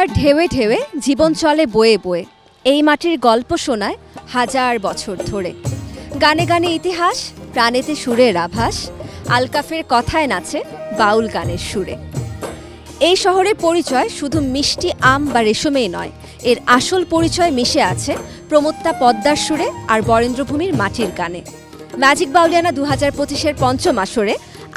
বাংলার ঢেউয়ে ঢেউয়ে জীবন চলে বয়ে বয়ে। এই মাটির গল্প শোনায় হাজার বছর ধরে। গানে গানে ইতিহাস, প্রাণেতে সুরের আভাস, আলকাফের কথায় নাচে বাউল গানের সুরে। এই শহরের পরিচয় শুধু মিষ্টি আম বা রেশমেই নয়, এর আসল পরিচয় মিশে আছে প্রমত্তা পদ্মার সুরে আর বরেন্দ্রভূমির মাটির গানে। ম্যাজিক বাউলিয়ানা 2025-এর পঞ্চম আসরে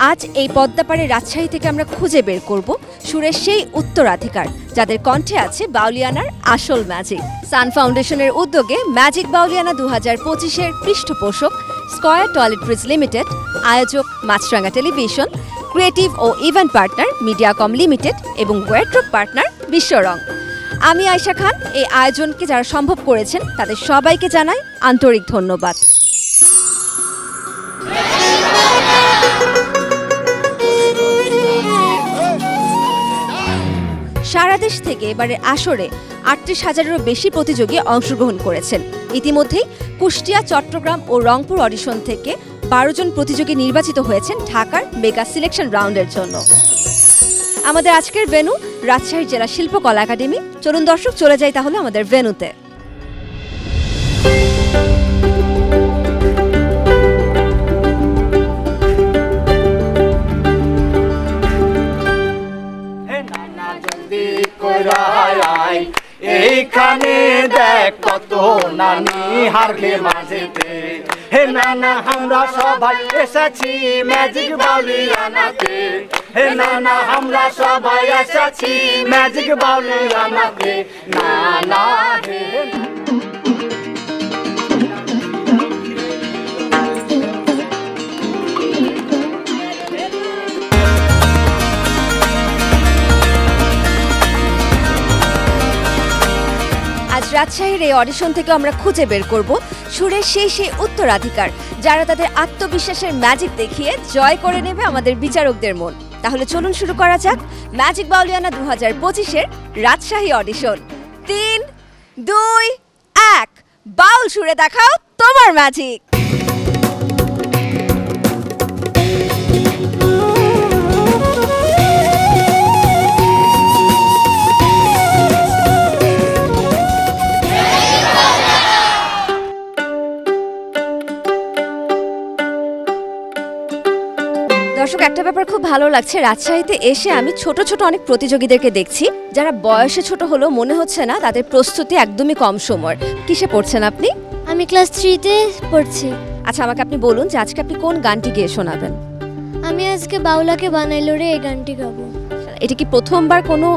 আজ এই পদ্মাপাড়ের রাজশাহী থেকে আমরা খুঁজে বের করব সুরের সেই উত্তরাধিকার যাদের কণ্ঠে আছে বাউলিয়ানার আসল ম্যাজিক। সান ফাউন্ডেশনের উদ্যোগে ম্যাজিক বাউলিয়ানা 2025-এর পৃষ্ঠপোষক স্কয়ার টয়লেট্রিজ লিমিটেড, আয়োজক মাছরাঙা টেলিভিশন, ক্রিয়েটিভ ও ইভেন্ট পার্টনার মিডিয়াকম লিমিটেড এবং ওয়ার্ড্রোব পার্টনার বিশ্বরং। আমি আয়শা খান। এই আয়োজনকে যারা সম্ভব করেছেন তাদের সবাইকে জানাই আন্তরিক ধন্যবাদ। সারা দেশ থেকে এবারের আসরে ৩৮,০০০-এরও বেশি প্রতিযোগী অংশগ্রহণ করেছেন। ইতিমধ্যেই কুষ্টিয়া, চট্টগ্রাম ও রংপুর অডিশন থেকে ১২ জন প্রতিযোগী নির্বাচিত হয়েছেন ঢাকার মেগা সিলেকশন রাউন্ডের জন্য। আমাদের আজকের ভেন্যু রাজশাহী জেলা শিল্পকলা একাডেমি। চলুন দর্শক চলে যাই তাহলে আমাদের ভেন্যুতে। এইখানে দেখ কত নানি হারকে মাঝেতে। হে নানা আমরা সবাই এসেছি ম্যাজিক বাউলিয়ানাতে। হে নানা আমরা সবাই এসেছি ম্যাজিক বাউলিয়ানাতে। নানা হে আজ রাজশাহীর এই অডিশন থেকে আমরা খুঁজে বের করব সুরের সেই উত্তরাধিকার যারা তাদের আত্মবিশ্বাসের ম্যাজিক দেখিয়ে জয় করে নেবে আমাদের বিচারকদের মন। তাহলে চলুন শুরু করা যাক ম্যাজিক বাউলিয়ানা 2025-এর রাজশাহী অডিশন। 3, 2, 1 বাউল সুরে দেখাও তোমার ম্যাজিক। দর্শক, একটা ব্যাপার খুব ভালো লাগছে, রাজশাহীতে এসে আমি ছোট ছোট অনেক প্রতিযোগীদেরকে দেখছি যারা বয়সে ছোট হলেও মনে হচ্ছে না তাদের প্রস্তুতি একদমই কম সময়। কিসে পড়ছেন আপনি? আমি ক্লাস 3-তে পড়ছি। আচ্ছা, আমাকে আপনি বলুন যে আজকে আপনি কোন গানটি গেয়ে শোনাবেন? আমি আজকে বাউলাকে বানাইলো রে এই গানটি গাবো। এটা কি প্রথমবার কোনো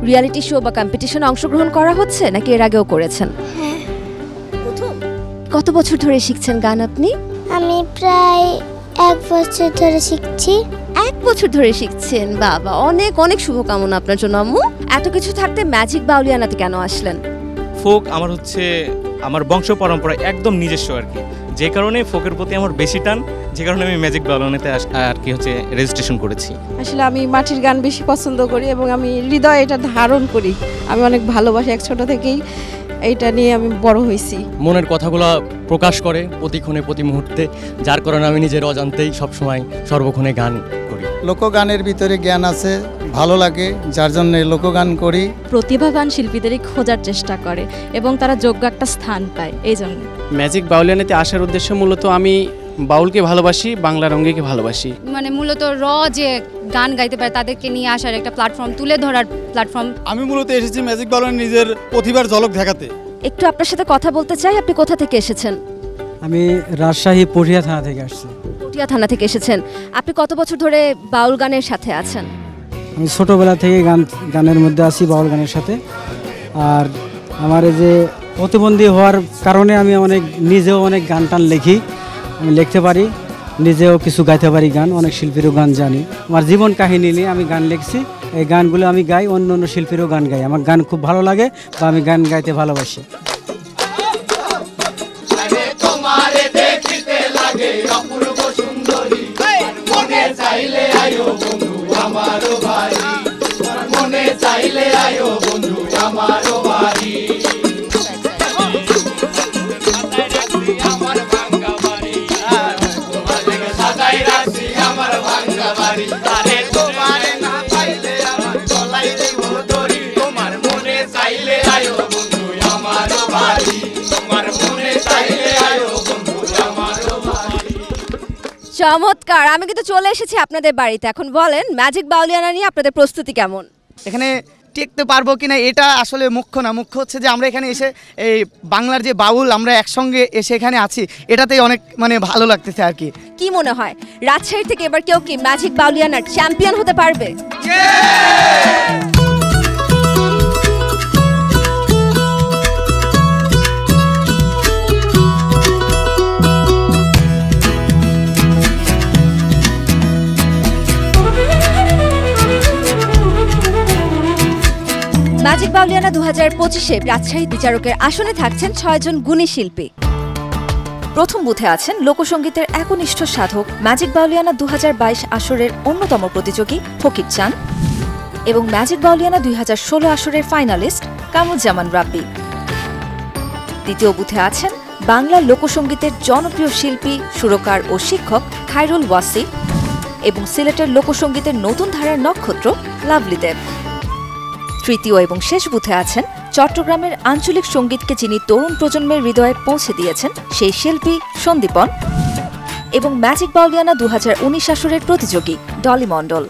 রিয়েলিটি শো বা কম্পিটিশনে অংশগ্রহণ করা হচ্ছে নাকি এর আগেও করেছেন? হ্যাঁ, প্রথম। কত বছর ধরে শিখছেন গান আপনি? আমি প্রায় 1 বছর ধরে শিখছি। 1 বছর ধরে শিখছেন? বাবা, অনেক অনেক শুভকামনা আপনার জন্য আম্মু। এত কিছু থাকতে ম্যাজিক বাউলিয়ানাতে কেন আসলেন? ফোক আমার হচ্ছে আমার বংশ পরম্পরা একদম নিজস্ব আর কি, যে কারণে ফোকের প্রতি আমার বেশি টান, যে কারণে আমি ম্যাজিক বাউলিয়ানাতে আর কি হচ্ছে রেজিস্ট্রেশন করেছি। আসলে আমি মাটির গান বেশি পছন্দ করি এবং আমি হৃদয়ে এটা ধারণ করি। আমি অনেক ভালোবাসি, এক ছোট থেকেই এইটা নিয়ে আমি বড় হয়েছি। মনের কথাগুলো প্রকাশ করে প্রতিক্ষণে প্রতি মুহূর্তে, যার কারণে আমি নিজের অজান্তেই সবসময় সর্বক্ষণে গান করি। লোকগানের ভিতরে জ্ঞান আছে, ভালো লাগে, যার জন্য লোকগান করি। প্রতিভাবান শিল্পীদেরই খোঁজার চেষ্টা করে এবং তারা যোগ্য একটা স্থান পায়। এই জন্য ম্যাজিক বাউলিয়ানাতে আসার উদ্দেশ্য মূলত আমি বাউলকে ভালোবাসি, বাংলা রঙ্গিকে ভালোবাসি। মানে মূলত যে গান গাইতে পারে তাদেরকে নিয়ে আসার একটা প্ল্যাটফর্ম, তুলে ধরার প্ল্যাটফর্ম। আমি মূলত এসেছি ম্যাজিক বাউলিয়ানা নিজের প্রতিভার ঝলক দেখাতে। একটু আপনার সাথে কথা বলতে চাই। আপনি কোথা থেকে এসেছেন? আমি রাজশাহী পটিয়া থানা থেকে আসছি। পটিয়া থানা থেকে এসেছেন। আপনি কত বছর ধরে বাউল গানের সাথে আছেন? আমি ছোটোবেলা থেকে গানের মধ্যে আছি, বাউল গানের সাথে। আর আমার এই যে প্রতিবন্ধী হওয়ার কারণে আমি নিজেও অনেক গান টান লিখি, আমি লিখতে পারি, নিজেও কিছু গাইতে পারি গান, অনেক শিল্পীরও গান জানি। আমার জীবন কাহিনী নিয়ে আমি গান লিখছি, এই গানগুলো আমি গাই, অন্য অন্য শিল্পীরও গান গাই। আমার গান খুব ভালো লাগে বা আমি গান গাইতে ভালোবাসি। চমৎকার। আমি কিন্তু চলে এসেছি আপনাদের বাড়িতে। এখন বলেন ম্যাজিক বাউলিয়ানা নিয়ে আপনাদের প্রস্তুতি কেমন? এখানে টিকতে পারবো কিনা এটা আসলে মুখ্য না, মুখ্য হচ্ছে যে আমরা এখানে এসে এই বাংলার যে বাউল আমরা একসঙ্গে এসে এখানে আছি, এটাতেই অনেক মানে ভালো লাগতেছে আর কি। কি মনে হয় রাজশাহী থেকে এবার কেউ কি ম্যাজিক বাউলিয়ানার চ্যাম্পিয়ন হতে পারবে? ম্যাজিক বাউলিয়ানা 2025-এ রাজশাহী বিচারকের আসনে থাকছেন 6 জন গুণী শিল্পী। প্রথম বুথে আছেন লোকসঙ্গীতের একনিষ্ঠ সাধক ম্যাজিক বাউলিয়ানা 2022 আসরের অন্যতম প্রতিযোগী ফকির চান এবং ম্যাজিক বাউলিয়ানা 2016 আসরের ফাইনালিস্ট কামরুজ্জামান রাব্বি। দ্বিতীয় বুথে আছেন বাংলা লোকসঙ্গীতের জনপ্রিয় শিল্পী, সুরকার ও শিক্ষক খায়রুল ওয়াসি এবং সিলেটের লোকসঙ্গীতের নতুন ধারার নক্ষত্র লাভলি দেব। তৃতীয় এবং শেষ বুথে আছেন চট্টগ্রামের আঞ্চলিক সঙ্গীতকে যিনি তরুণ প্রজন্মের হৃদয়ে পৌঁছে দিয়েছেন সেই শিল্পী সন্দীপন এবং ম্যাজিক বাউলিয়ানা 2019 আসরের প্রতিযোগী ডলি মণ্ডল।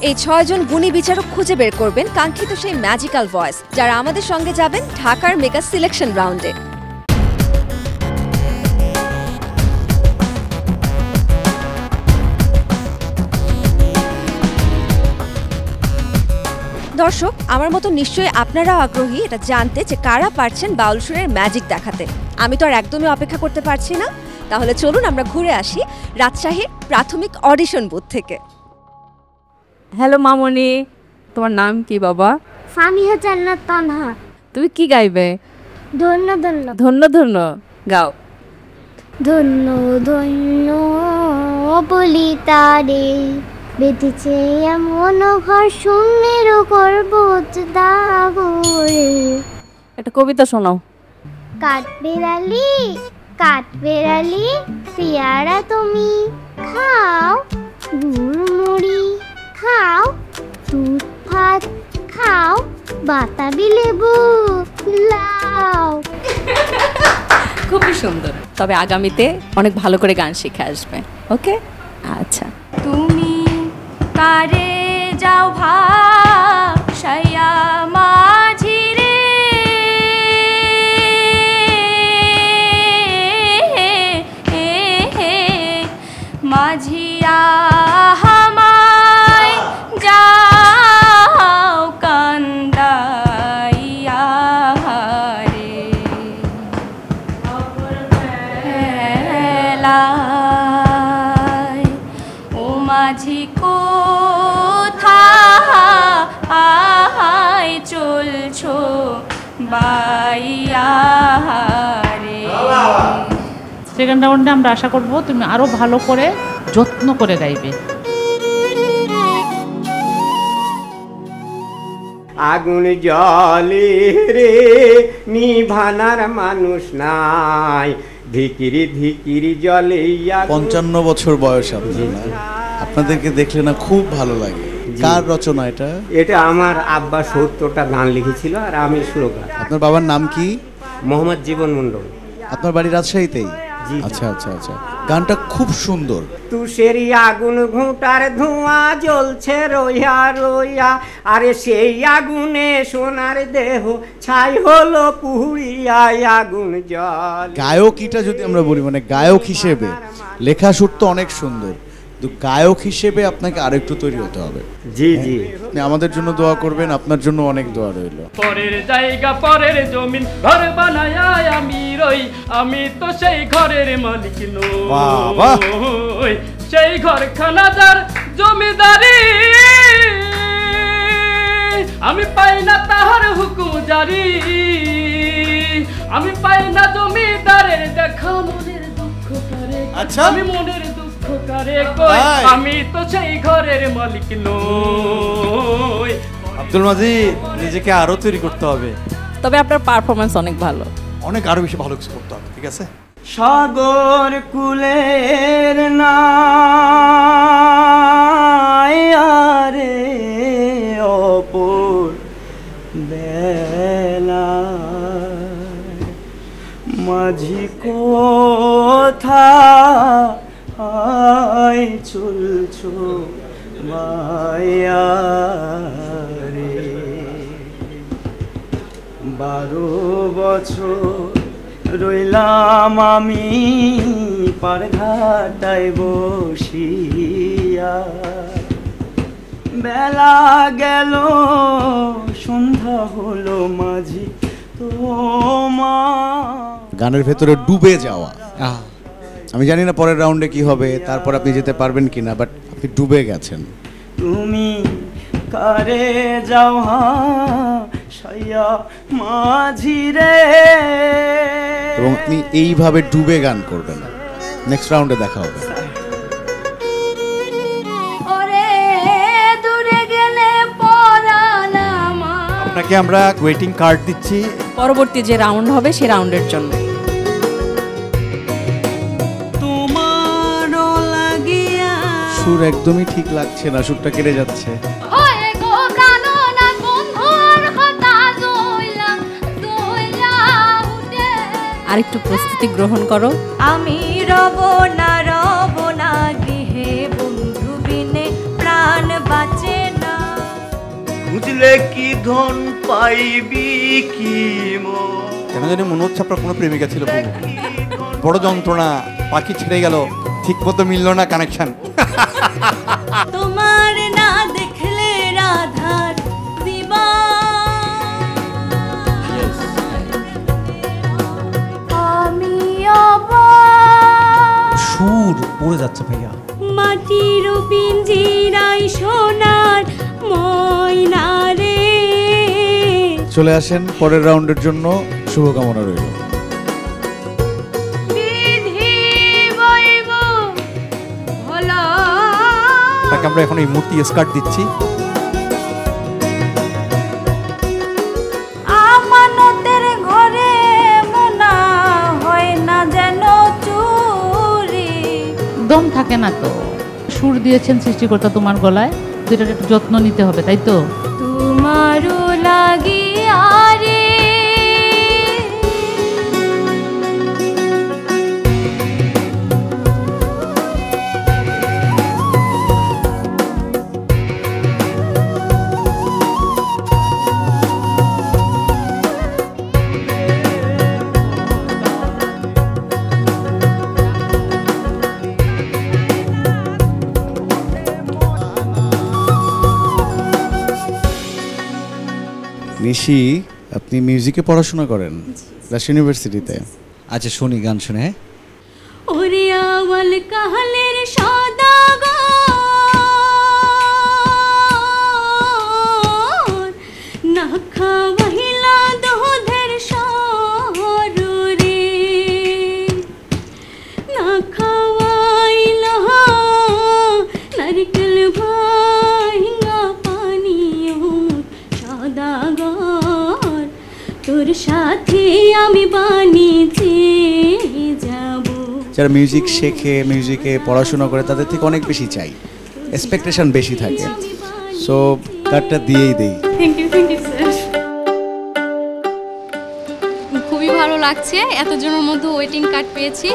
এই 6 জন গুণী বিচারক খুঁজে বের করবেন কাঙ্ক্ষিত সেই ম্যাজিক্যাল ভয়েস, যারা আমাদের সঙ্গে যাবেন ঢাকার মেগা সিলেকশন রাউন্ডে। দর্শক, আমার মতো নিশ্চয়ই আপনারাও আগ্রহী এটা জানতে যে কারা পারছেন বাউল সুরের ম্যাজিক দেখাতে। আমি তো আর একদমই অপেক্ষা করতে পারছি না। তাহলে চলুন আমরা ঘুরে আসি রাজশাহীর প্রাথমিক অডিশন বুথ থেকে। হ্যালো মামনি, তোমার নাম কি বাবা? সামিহা জান্নাত তানহা। তুমি কি গাইবে? ধন্য ধন্য। ধন্য ধন্য গাও। ধন্য ধন্য বলি তারে, বেঁধেছে এমন ঘর শূন্যের গর্বত দাগরে। একটা কবিতা শোনাও। কাঠবেড়ালি কাঠবেড়ালি পেয়ারা তুমি খাও, গুড়মুড়ি খাও, দুধ ভাত খাও, বাতাবি লেবু লাও। খুবই সুন্দর। তবে আগামীতে অনেক ভালো করে গান শিখে আসবে। ওকে, আচ্ছা। তুমি কারে যাও ভাসাইয়া মাঝি রে, মাঝিয়া হামায় যাও কান্দাইয়া রে, হেলায় ও মাঝি কোথায় চলছো বাইয়া রে। সেকেন্ড রাউন্ডে আমরা আশা করব তুমি আরো ভালো করে যত্ন করে গাইবে। আগুন জলে রে নিভানার মানুষ নাই, ধিকিরি ধিকিরি জলে। 55 বছর বয়স আপনার, আপনাদেরকে দেখলে না খুব ভালো লাগে। কার রচনা এটা? এটা আমার আব্বা 70টা গান লিখেছিল আর আমি সুরকার। আপনার বাবার নাম কি? মোহাম্মদ জীবন মণ্ডল। আপনার বাড়ি রাজশাহীতেই? আচ্ছা আচ্ছা আচ্ছা। গানটা খুব সুন্দর। তুষেরি আগুন ঘুঁটার ধোঁয়া জ্বলছে রইয়া রইয়া, আরে সেই আগুনে সোনার দেহ ছাই হলো পুড়িয়া আগুন জল। গায়কিটা যদি আমরা বলি, মানে গায়ক হিসেবে লেখা সুর তো অনেক সুন্দর, কিন্তু গায়ক হিসেবে আপনাকে আরেকটু তৈরি হতে হবে। জি জি, আপনি আমাদের জন্য দোয়া করবেন, আপনার জন্য অনেক দোয়া রইল। পরের জায়গা পরের জমিন ঘর বানায় আমি রই, আমি তো সেই ঘরের মালিক নই, সেই ঘরখানা যার জমিদারি, আমি পাই না তাহার হুকুম জারি, আমি পাই না জমিদারের দেখা মনের দুঃখ করে। আচ্ছা, আমি মনের দুঃখ করে কই, আমি তো সেই ঘরের মালিক নই। আব্দুল মাজিদ, নিজেকে আরো তৈরি করতে হবে। তবে আপনার পারফরমেন্স অনেক ভালো, অনেক আরো বেশি ভালো কিছু করতে হবে। ঠিক আছে। সাগর কুলের না আরে অপর বেলা মাঝি কোথায় চলছো মায়া রে, 12 বছর রইলাম আমি পারঘাটায় বসিয়া, বেলা গেল সন্ধ্যা হলো মাঝি তোমার। গানের ভেতরে ডুবে যাওয়া, আমি জানি না পরের রাউন্ডে কি হবে, তারপর আপনি যেতে পারবেন কিনা, বাট আপনি ডুবে গেছেন। তুমি কারে যাও সাইয়া মাঝি রে, এবং আপনি এইভাবে ডুবে গান করবেন। নেক্সট রাউন্ডে দেখা হবে। আপনাকে আমরা ওয়েটিং কার্ড দিচ্ছি পরবর্তী যে রাউন্ড হবে সেই রাউন্ডের জন্য। সুর একদমই ঠিক লাগছে না, সুরটা কেটে যাচ্ছে। আরেকটু প্রস্তুতি গ্রহণ করো। আমি রব না গৃহে, বন্ধু বিনে প্রাণ বাঁচে না। বুঝলে কি ধন পাইবি কি মন। কেন জানি মনে হচ্ছে আপনার কোনো প্রেমিকা ছিল, বড় যন্ত্রণা, পাখি ছেড়ে গেল, ঠিক মতো মিলল না কানেকশন। তোমার না দেখলে রাধার দিবা, আমি সুর পড়ে যাচ্ছে ভাইয়া। মাটির পিঞ্জিরাই সোনার ময়না রে। চলে আসেন পরের রাউন্ডের জন্য, শুভকামনা রইল। তাকে আমরা এখন এই মূর্তি স্কার্ট দিচ্ছি। আমানতের ঘরে মনা হয় না যেন চুরি। দম থাকে না তো, সুর দিয়েছেন সৃষ্টিকর্তা তোমার গলায়, দুইটার একটু যত্ন নিতে হবে, তাই তো? তোমারও লাগিয়া রে, নিশি, আপনি মিউজিকে পড়াশোনা করেন রাজশাহী ইউনিভার্সিটিতে। আচ্ছা শুনি, গান শুনে। ওরে আওয়াল কাহালের সদাগর, না খাওয়াইলা দুধের সর রে, না খাওয়াইলা নারকেল ভাঙা পানীয় সদাগর, তোর সাথে আমি বানিয়ে যাব। যারা মিউজিক শেখে, মিউজিকে পড়াশোনা করে, তাদের থেকে অনেক বেশি চাই, এক্সপেকটেশন বেশি থাকে। সো কার্ডটা দিয়েই দেই। Thank you sir. খুবই ভালো লাগছে, এতজনের মধ্যে ওয়েটিং কার্ড পেয়েছি,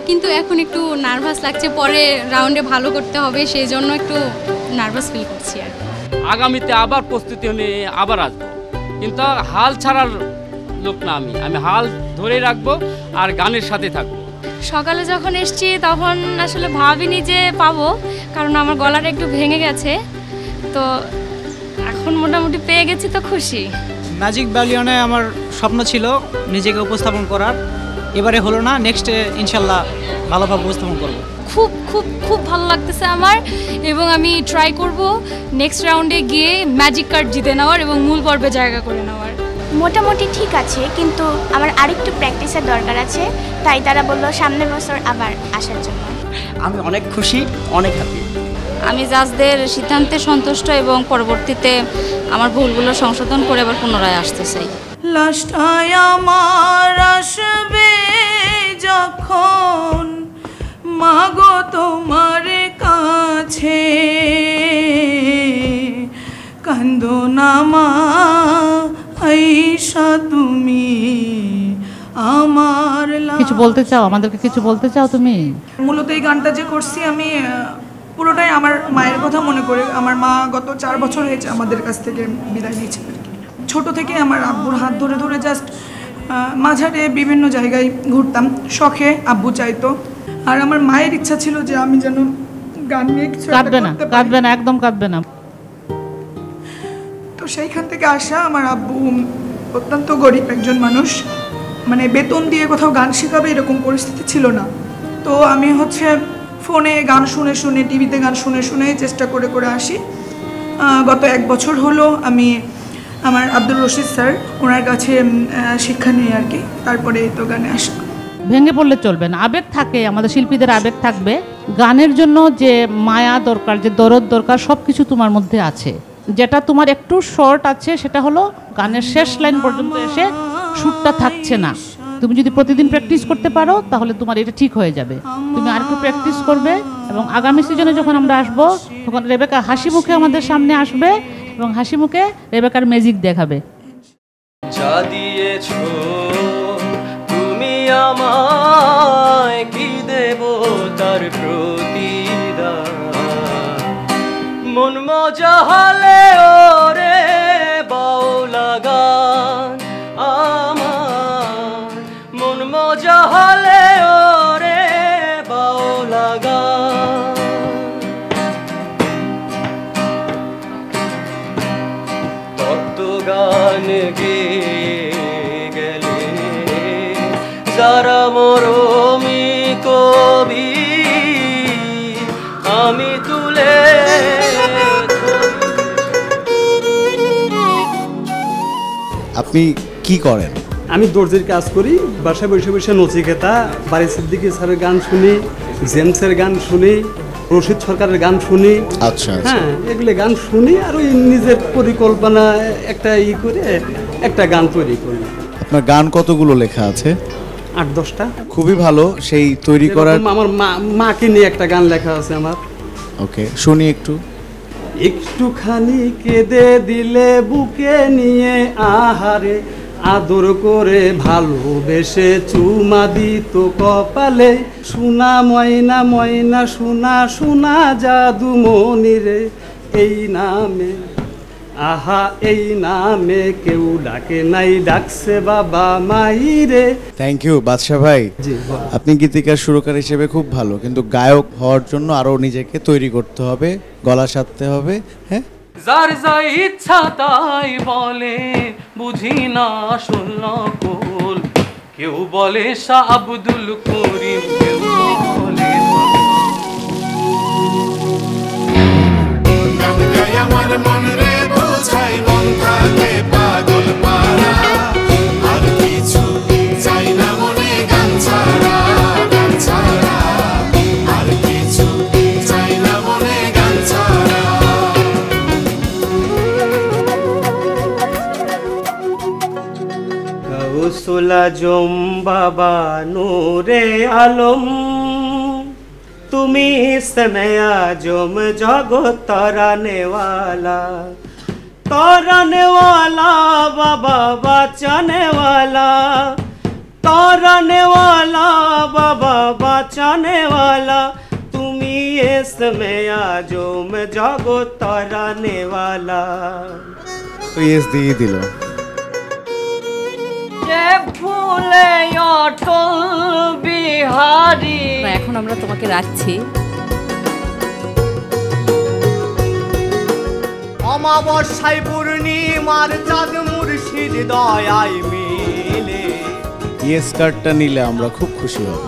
কিন্তু এখন একটু নার্ভাস লাগছে, পরে রাউন্ডে ভালো করতে হবে, সেই জন্য একটু নার্ভাস ফিল করছি আর। আগামীতে আবার প্রস্তুতি নিয়ে আবার আসবো, কিন্তু হাল ছাড়ার লোক না আমি হাল ধরে রাখবো আর গানের সাথে থাকবো। সকালে যখন এসছি তখন আসলে ভাবিনি যে পাবো, কারণ আমার গলাটা একটু ভেঙে গেছে, তো এখন মোটামুটি পেয়ে গেছি, তো খুশি। ম্যাজিক ব্যালিয়নে আমার স্বপ্ন ছিল নিজেকে উপস্থাপন করার, এবারে হলো না, নেক্সটে ইনশাল্লাহ ভালোভাবে উপস্থাপন করবো। খুব খুব খুব ভালো লাগতেছে আমার, এবং আমি ট্রাই করব নেক্সট রাউন্ডে গিয়ে ম্যাজিক কার্ড জিতে নেওয়ার এবং মূল পর্বে জায়গা করে নেওয়ার। মোটামুটি ঠিক আছে, কিন্তু আমার আরেকটু প্র্যাকটিসের দরকার আছে, তাই তারা বললো সামনের বছর আবার আসার জন্য। আমি অনেক খুশি, অনেক হ্যাপি। আমি জাজদের সিদ্ধান্তে সন্তুষ্ট এবং পরবর্তীতে আমার ভুলগুলো সংশোধন করে আবার পুনরায় আসতে চাই। লাস্টায় আমার আসবে যখন মাগো তোমার কাছে, কান্দো না মা আইসা তুমি আমার কিছু বলতে চাও, আমাদেরকে কিছু বলতে চাও তুমি? মূলত এই গানটা যে করছি আমি পুরোটাই আমার মায়ের কথা মনে করে। আমার মা গত 4 বছর হয়েছে আমাদের কাছ থেকে বিদায় নিয়েছে। ছোট থেকে আমার আব্বুর হাত ধরে ধরে জাস্ট মাঝারে বিভিন্ন জায়গায় ঘুরতাম, শখে আব্বু চাইতো। আর আমার মায়ের ইচ্ছা ছিল যে আমি যেন গান নিয়ে কিছু কাঁদবে না, কাঁদবে না, একদম কাঁদবে না। তো সেইখান থেকে আসা। আমার আব্বু অত্যন্ত গরিব একজন মানুষ, মানে বেতন দিয়ে কোথাও গান শেখাবে এরকম পরিস্থিতি ছিল না। তো আমি হচ্ছে ফোনে গান শুনে শুনে, টিভিতে গান শুনে শুনে চেষ্টা করে করে আসি। গত 1 বছর হলো আমি আমার আব্দুল রশিদ স্যার ওনার কাছে শিক্ষা নিয়ে আর কি, তারপরে তো গানে আসা। ভেঙে পড়লে চলবে না, আবেগ থাকে, আমাদের শিল্পীদের আবেগ থাকবে। গানের জন্য যে মায়া দরকার, যে দরদ দরকার, সব কিছু তোমার মধ্যে আছে। যেটা তোমার একটু শর্ট আছে সেটা হলো গানের শেষ লাইন পর্যন্ত এসে সুরটা থাকছে না। তুমি যদি প্রতিদিন প্র্যাকটিস করতে পারো তাহলে তোমার এটা ঠিক হয়ে যাবে। তুমি আর একটু প্র্যাকটিস করবে এবং আগামী সিজনে যখন আমরা আসবো তখন রেবেকা হাসি মুখে আমাদের সামনে আসবে এবং হাসি মুখে রেবেকার ম্যাজিক দেখাবে। যা দিয়েছো তুমি আমায়, কি দেব তার প্রতিদান। মন মজা হলে ওরে বাউলা গান আমার, মন মজা হলে ওরে বাউলা গান। তত্ত্ব গান গেয়ে গেলে যারা মরমি কবি, আমি তুলে। আপনি কি করেন? আমি দর্জির কাজ করি, বাসায় বসে বসে নচিকেতা, বাড়ি সিদ্দিকী স্যারের গান শুনি, জেমসের গান শুনি, রশিদ সরকারের গান শুনি। আচ্ছা, হ্যাঁ, এগুলো গান শুনি আর ওই নিজের পরিকল্পনা একটা করে একটা গান তৈরি করি। আপনার গান কতগুলো লেখা আছে? 8-10টা। খুবই ভালো। সেই তৈরি করার আমার মাকে নিয়ে একটা গান লেখা আছে আমার। ওকে, শুনি একটু। একটুখানি কেঁদে দিলে বুকে নিয়ে আহারে, আদর করে ভালোবেসে চুমা দিত কপালে, সোনা ময়না ময়না সোনা সোনা জাদু মনিরে, এই নামে আহা এই নামে কেউ ডাকে নাই, ডাকছে বাবা মাইরে। থ্যাংক ইউ বাদশা ভাই। আপনি গীতিকার সুরকার হিসেবে খুব ভালো, কিন্তু গায়ক হওয়ার জন্য আরো নিজেকে তৈরি করতে হবে, গলা সাধতে হবে। হ্যাঁ, যার যা ইচ্ছা তাই বলে, বুঝি না আসল নকল। কেউ বলে শাহ আব্দুল করিম, কেউ বলে আমার মন রে বোঝাই, মন থাকে পাগল পারা, আর কিছু চাই না মনে গান ছাড়া, গান ছাড়া আর কিছু চাই না মনে গান ছাড়া। গৌসুল আজম বাবা নূরে আলম, তুমি ইসমে আজম জগৎ তরানে ওয়ালা, তরানে ওয়ালা বাবা বাঁচানে ওয়ালা, তরানে ওয়ালা বাবা বাঁচানে ওয়ালা, তুমি ইসমে আজম জগৎ তরানে ওয়ালা। তো ইয়েস দিয়ে দিল। ফুলে অটল বিহারী। এখন আমরা তোমাকে রাখছি। অমাবস্যায় পূর্ণিমার চাঁদ মুর্শিদ দয়ায় মিলে। ইয়েস কার্ডটা নিলে আমরা খুব খুশি হব।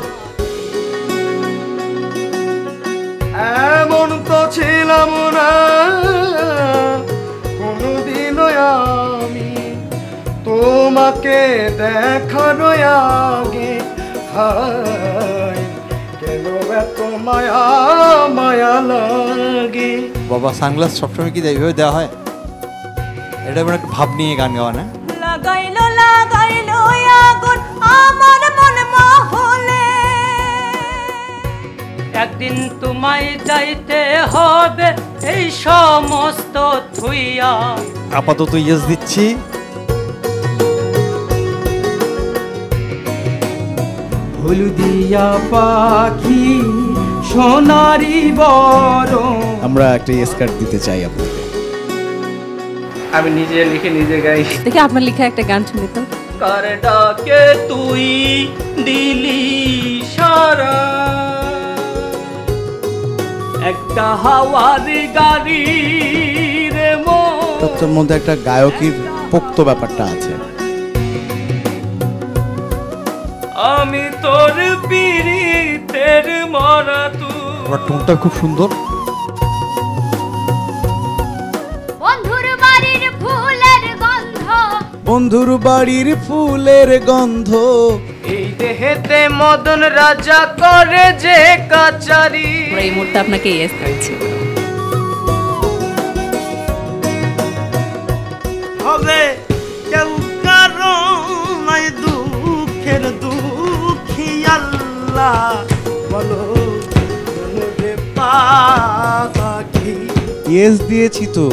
এমন তো ছিলাম না কোনদিনও আমি, তোমাকে দেখার আগে হায় কেন এত মায়া মায়া লাগে। বাবা সানগ্লাস সবসময় কি এইভাবে দেওয়া হয়? এটা মানে একটা ভাব নিয়ে গান গাওয়া না? লাগাইলো লাগাইলো আগুন আমার মন মহলে, একদিন তোমায় যাইতে হবে এই সমস্ত থুইয়া। আপাতত ইয়েস দিচ্ছি। হলুদিয়া পাখি সোনারি বরণ। আমরা একটা স্কার্ট দিতে চাই আপনাকে। আমি নিজে লিখে নিজে গাই। দেখি আপনার লেখা একটা গান শুনি তো। কার ডাকে তুই দিলি সারা, একটা হাওয়ার গাড়ি রে মন। তার মধ্যে একটা গায়কের পোক্ত ব্যাপারটা আছে। আমি তোর পিরিতের মরা তুই। ওর টোনটা খুব সুন্দর। বন্ধুর বাড়ির ফুলের গন্ধ, বন্ধুর বাড়ির ফুলের গন্ধ, এই দেহেতে মদন রাজা করে যে কাচারি। আমরা এই মুহূর্তে আপনাকে ইয়েস করছি। হবে কেউ কারো নাই দুঃখের দুঃখী আল্লাহ বলো রে পাখি। ইয়েস দিয়েছি তো।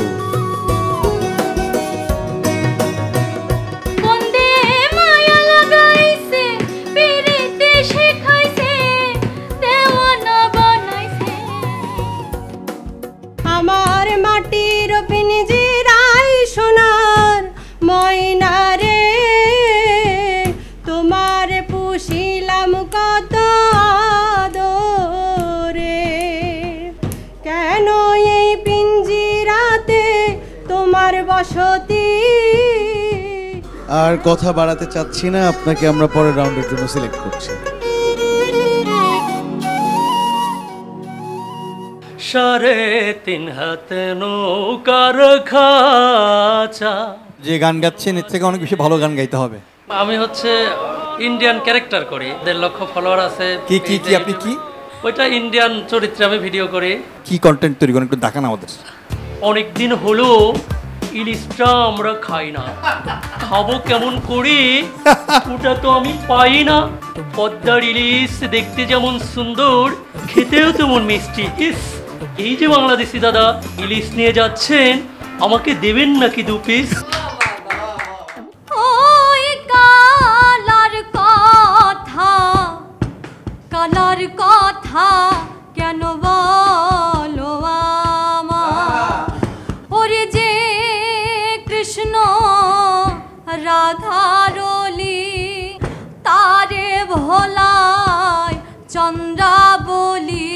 আমার মাটির পিঞ্জিরায় সোনার ময়না রে, তোমার পুষিলাম কত আদরে, কেন এই পিঞ্জিরাতে তোমার বসতি। আর কথা বাড়াতে চাচ্ছি না, আপনাকে আমরা পরের রাউন্ডের জন্য সিলেক্ট করছি। সাড়ে 3 হাত নৌকার খাঁচা। যে গান গাচ্ছেন এর থেকে অনেক বেশি ভালো গান গাইতে হবে। আমি হচ্ছে ইন্ডিয়ান ক্যারেক্টার করি, 1.5 লক্ষ ফলোয়ার আছে। কি কি কি আপনি কি? ওইটা ইন্ডিয়ান চরিত্রে আমি ভিডিও করি। কি কন্টেন্ট তৈরি করেন একটু দেখান আমাদের। অনেকদিন হলো ইলিশটা আমরা খাই না, খাবো কেমন করি ওটা তো আমি পাই না। পদ্মার ইলিশ দেখতে যেমন সুন্দর, খেতেও তেমন মিষ্টি। ইস, এই যে বাংলাদেশি দাদা ইলিশ নিয়ে যাচ্ছেন, আমাকে দেবেন নাকি 2 পিস? ওই কালার কথা, কালার কথা কেন বলো আমার, ওরে যে কৃষ্ণ রাধারলি তারে ভোলায় চন্দ্রা বলি,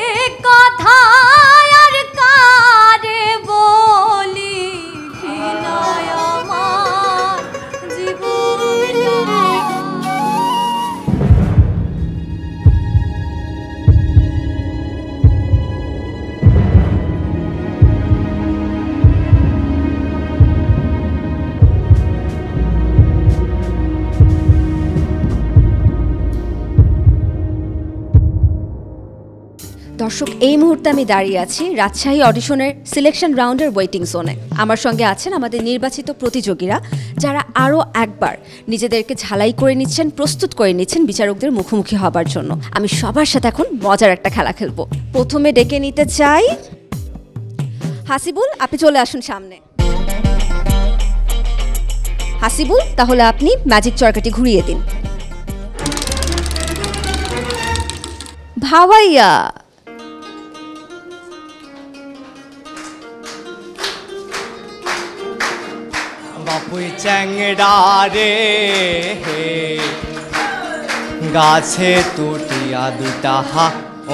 এ কথা আর কারে বলি, ঘৃণায় আমার জীবনটা। দর্শক, এই মুহূর্তে আমি দাঁড়িয়ে আছি রাজশাহী অডিশনের সিলেকশন রাউন্ডের ওয়েটিং জোনে। আমার সঙ্গে আছেন আমাদের নির্বাচিত প্রতিযোগীরা, যারা আরও একবার নিজেদেরকে ঝালাই করে নিচ্ছেন, প্রস্তুত করে নিচ্ছেন বিচারকদের মুখোমুখি হবার জন্য। আমি সবার সাথে এখন মজার একটা খেলা খেলবো। প্রথমে ডেকে নিতে চাই হাসিবুল, আপনি চলে আসুন সামনে। হাসিবুল, তাহলে আপনি ম্যাজিক চরকাটি ঘুরিয়ে দিন। ভাওয়াইয়া, বাপুই চ্যাংড়া রে গাছে তুটিয়া দুটা হা,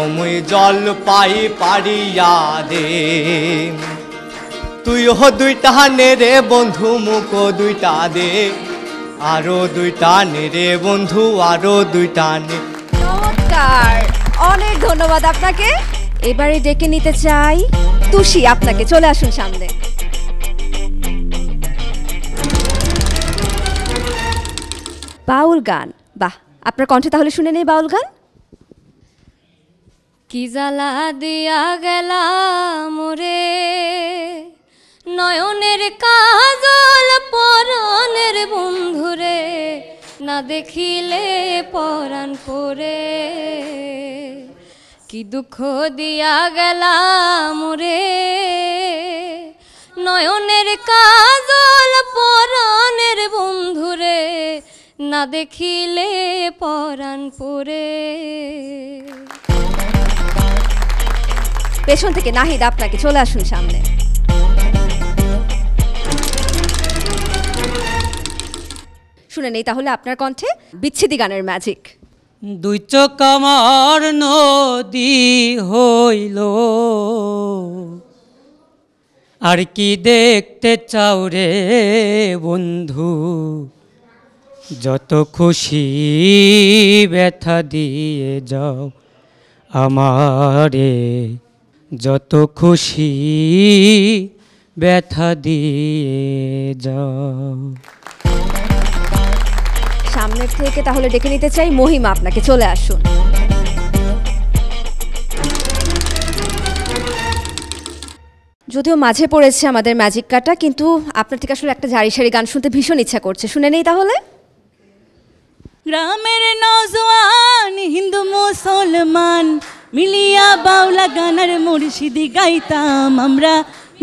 অমুই জল পাই পারিয়া দে, তুই হো 2টা নে রে বন্ধু, মুখো 2টা দে, আরো 2টা নে রে বন্ধু, আরো 2টা নে। চমৎকার, অনেক ধন্যবাদ আপনাকে। এবারে ডেকে নিতে চাই তুষি, আপনাকে চলে আসুন সামনে। বাউল গান, বাহ, আপনার কণ্ঠে তাহলে শুনে নেই বাউল গান। কি জ্বালা দিয়া গেলাম রে, নয়নের কাজল পরাণের বন্ধুরে, না দেখিলে পরাণ পরে, কি দুঃখ দিয়া গেলাম রে, নয়নের কাজল পরাণের বন্ধুরে, না দেখিলে পরাণ পুরে। পেছন থেকে নাহিদ আপনাকে, চলে আসুন সামনে। শুনে নেই তাহলে আপনার কণ্ঠে বিচ্ছেদি গানের ম্যাজিক। দুই চোখ আমার নদী হইল, আর কি দেখতে চাও রে বন্ধু, যত খুশি ব্যথা দিয়ে যাও আমারে, যত খুশি ব্যথা দিয়ে যাও। সামনের থেকে তাহলে ডেকে নিতে চাই মহিমা আপনাকে, চলে আসুন। যদিও মাঝে পড়েছে আমাদের ম্যাজিক কাটা, কিন্তু আপনার থেকে আসলে একটা জারি সারি গান শুনতে ভীষণ ইচ্ছা করছে, শুনে নেই তাহলে। গ্রামের নওজোয়ান হিন্দু মুসলমান মিলিয়া বাউলা গানার মুর্শিদি গাইতাম আমরা,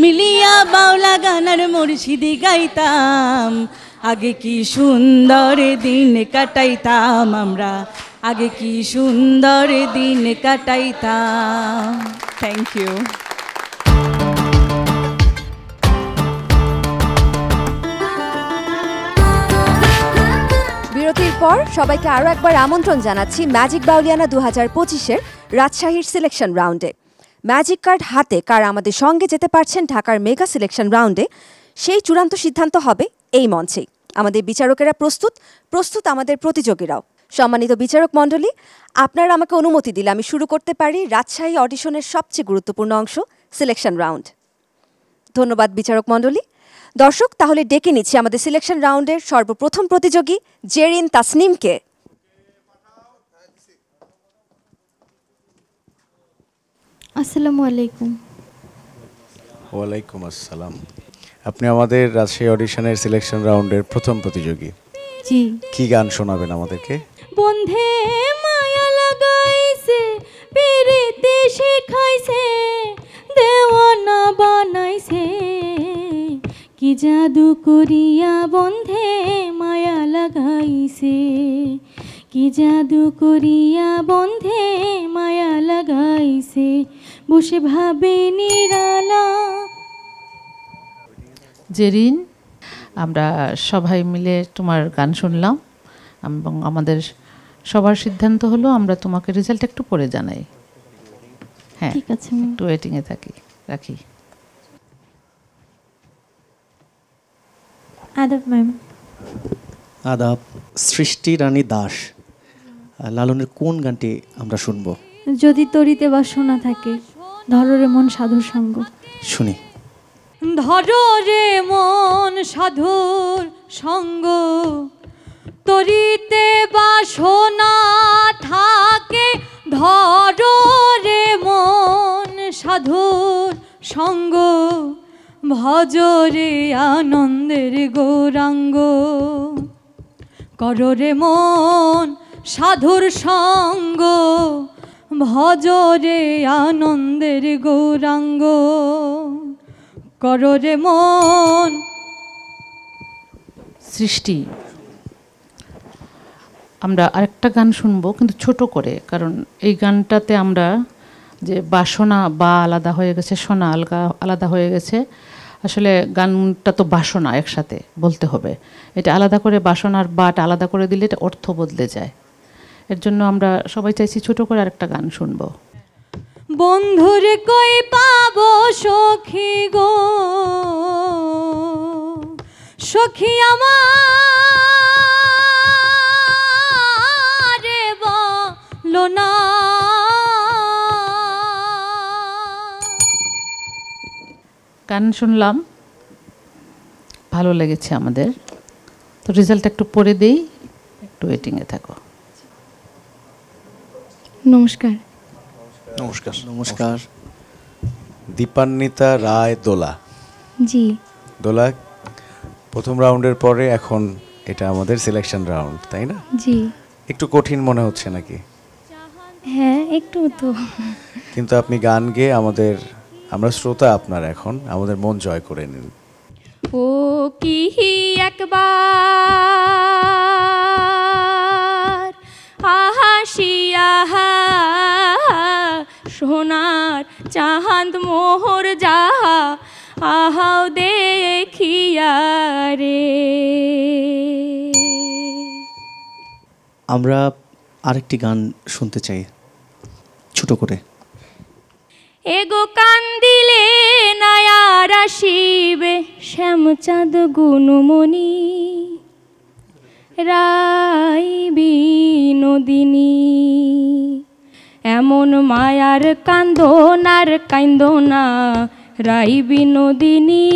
মিলিয়া বাউলা গানার মুর্শিদি গাইতাম। আগে কি সুন্দর দিন কাটাইতাম আমরা, আগে কি সুন্দর দিন কাটাইতাম। Thank you. বিরতির পর সবাইকে আরও একবার আমন্ত্রণ জানাচ্ছি ম্যাজিক বাউলিয়ানা 2025-এর রাজশাহীর সিলেকশন রাউন্ডে। ম্যাজিক কার্ড হাতে কারা আমাদের সঙ্গে যেতে পারছেন ঢাকার মেগা সিলেকশন রাউন্ডে, সেই চূড়ান্ত সিদ্ধান্ত হবে এই মঞ্চেই। আমাদের বিচারকেরা প্রস্তুত, প্রস্তুত আমাদের প্রতিযোগীরাও। সম্মানিত বিচারক মণ্ডলী, আপনারা আমাকে অনুমতি দিলে আমি শুরু করতে পারি রাজশাহী অডিশনের সবচেয়ে গুরুত্বপূর্ণ অংশ, সিলেকশন রাউন্ড। ধন্যবাদ বিচারক মণ্ডলী। দর্শক, তাহলে ডেকে নিচ্ছি আমাদের সিলেকশন রাউন্ডের সর্বপ্রথম প্রতিযোগী জেরিন তাসনিমকে। আসসালামু আলাইকুম। ওয়ালাইকুম আসসালাম। আপনি আমাদের রাজশাহী অডিশনের সিলেকশন রাউন্ডের প্রথম প্রতিযোগী। জি। কি গান শোনাবেন আমাদেরকে? বন্ধে মায়া লাগাইছে, পিরিতে শেখাইছে, দেওয়ানা বানাইছে, কি জাদু করিয়া বন্ধে মায়া লাগাইছে, কি জাদু করিয়া বন্ধে মায়া লাগাইছে, বসে ভাবে নিরালা। জেরিন, আমরা সবাই মিলে তোমার গান শুনলাম এবং আমাদের সবার সিদ্ধান্ত হলো আমরা তোমাকে রেজাল্ট একটু পরে জানাই। হ্যাঁ, ঠিক আছে, একটু ওয়েটিংয়ে রাখি। আদাব ম্যাম। আদাব। সৃষ্টি রানী দাস, লালনের কোন গানটি আমরা শুনবো? যদি তরিতে বাসনা থাকে, ধরো রে মন সাধুর সঙ্গ। শুনি। ধরো রে মন সাধুর সঙ্গ, তরিতে বাসনা থাকে, ধরো রে মন সাধুর সঙ্গ, ভজরে আনন্দের গৌরাঙ্গ, করো রে মন সাধুর সঙ্গ, ভজরে আনন্দের গৌরাঙ্গ, করো রে মন। সৃষ্টি, আমরা আরেকটা গান শুনবো কিন্তু ছোট করে, কারণ এই গানটাতে আমরা যে বাসনা বা আলাদা হয়ে গেছে, সোনা আলাদা হয়ে গেছে। আসলে গানটা তো বাসনা একসাথে বলতে হবে, এটা আলাদা করে বাসনার বাটা আলাদা করে দিলে এটা অর্থ বদলে যায়। এর জন্য আমরা সবাই চাইছি ছোট করে আরেকটা গান শুনবো। বন্ধুরে কই পাবো সখী গো, সখী আমার বলো না, গান শুনলাম, ভালো লেগেছে আমাদের, তো রেজাল্ট একটু পরে দেই, একটু ওয়েটিংয়ে থাকো। নমস্কার। নমস্কার। নমস্কার। দীপান্বিতা রায় দোলা। জি। দোলা, প্রথম রাউন্ডের পরে এখন এটা আমাদের সিলেকশন রাউন্ড, তাই না? জি। একটু কঠিন মনে হচ্ছে নাকি? হ্যাঁ, একটু তো। কিন্তু আপনি গান গেয়ে আমরা শ্রোতা আপনার, এখন আমাদের মন জয় করে নিন। ও কি একবার সোনার চাঁদ মোহর যাহা আহাও দেখিয়া রে। আমরা আরেকটি গান শুনতে চাই ছোট করে। এগো কান্দিলে নায়ার আসিবে শ্যামচাঁদ গুণমণি রাই বিনোদিনী, এমন মায়ার কান্দন আর কান্দনা রাই বিনোদিনী,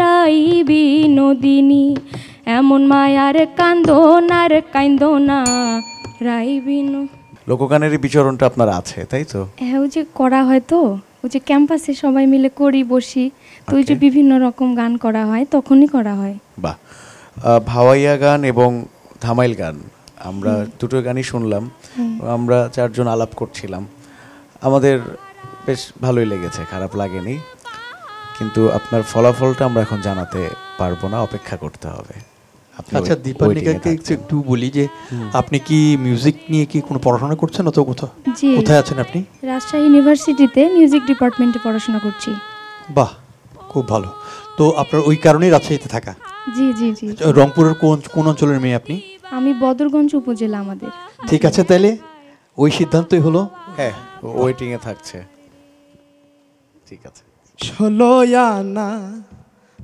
রাই বিনোদিনী, এমন মায়ার কান্দন আর কান্দনা রাই বিনো। লোকগানের বিচরণটা আপনার আছে তাই তো? হ্যাঁ, ওই যে করা হয় তো, ওই যে ক্যাম্পাসে সবাই মিলে করি বসি, তো ওই যে বিভিন্ন রকম গান করা হয়, তখনই করা হয়। বাহ, ভাওয়াইয়া গান এবং ধামাইল গান আমরা দুটো গানই শুনলাম। আমরা চারজন আলাপ করছিলাম, আমাদের বেশ ভালোই লেগেছে, খারাপ লাগেনি। কিন্তু আপনার ফলাফলটা আমরা এখন জানাতে পারবো না, অপেক্ষা করতে হবে। আচ্ছা, দীপান্বিকাকে একটু বলি যে আপনি কি মিউজিক নিয়ে কি কোনো পড়াশোনা করছেন অথবা কোথাও? জি, কোথায় আছেন আপনি? রাজশাহী ইউনিভার্সিটিতে মিউজিক ডিপার্টমেন্টে পড়াশোনা করছি। বাহ, খুব ভালো। তো আপনার ওই কারণেই রাজশাহীতে থাকা? জি জি জি। রংপুরের কোন অঞ্চলের মেয়ে আপনি? আমি বদরগঞ্জ উপজেলা আমাদের। ঠিক আছে, তাহলে ওই সিদ্ধান্তই হলো। হ্যাঁ, ওয়েটিং এ থাকছে। ঠিক আছে। 16 আনা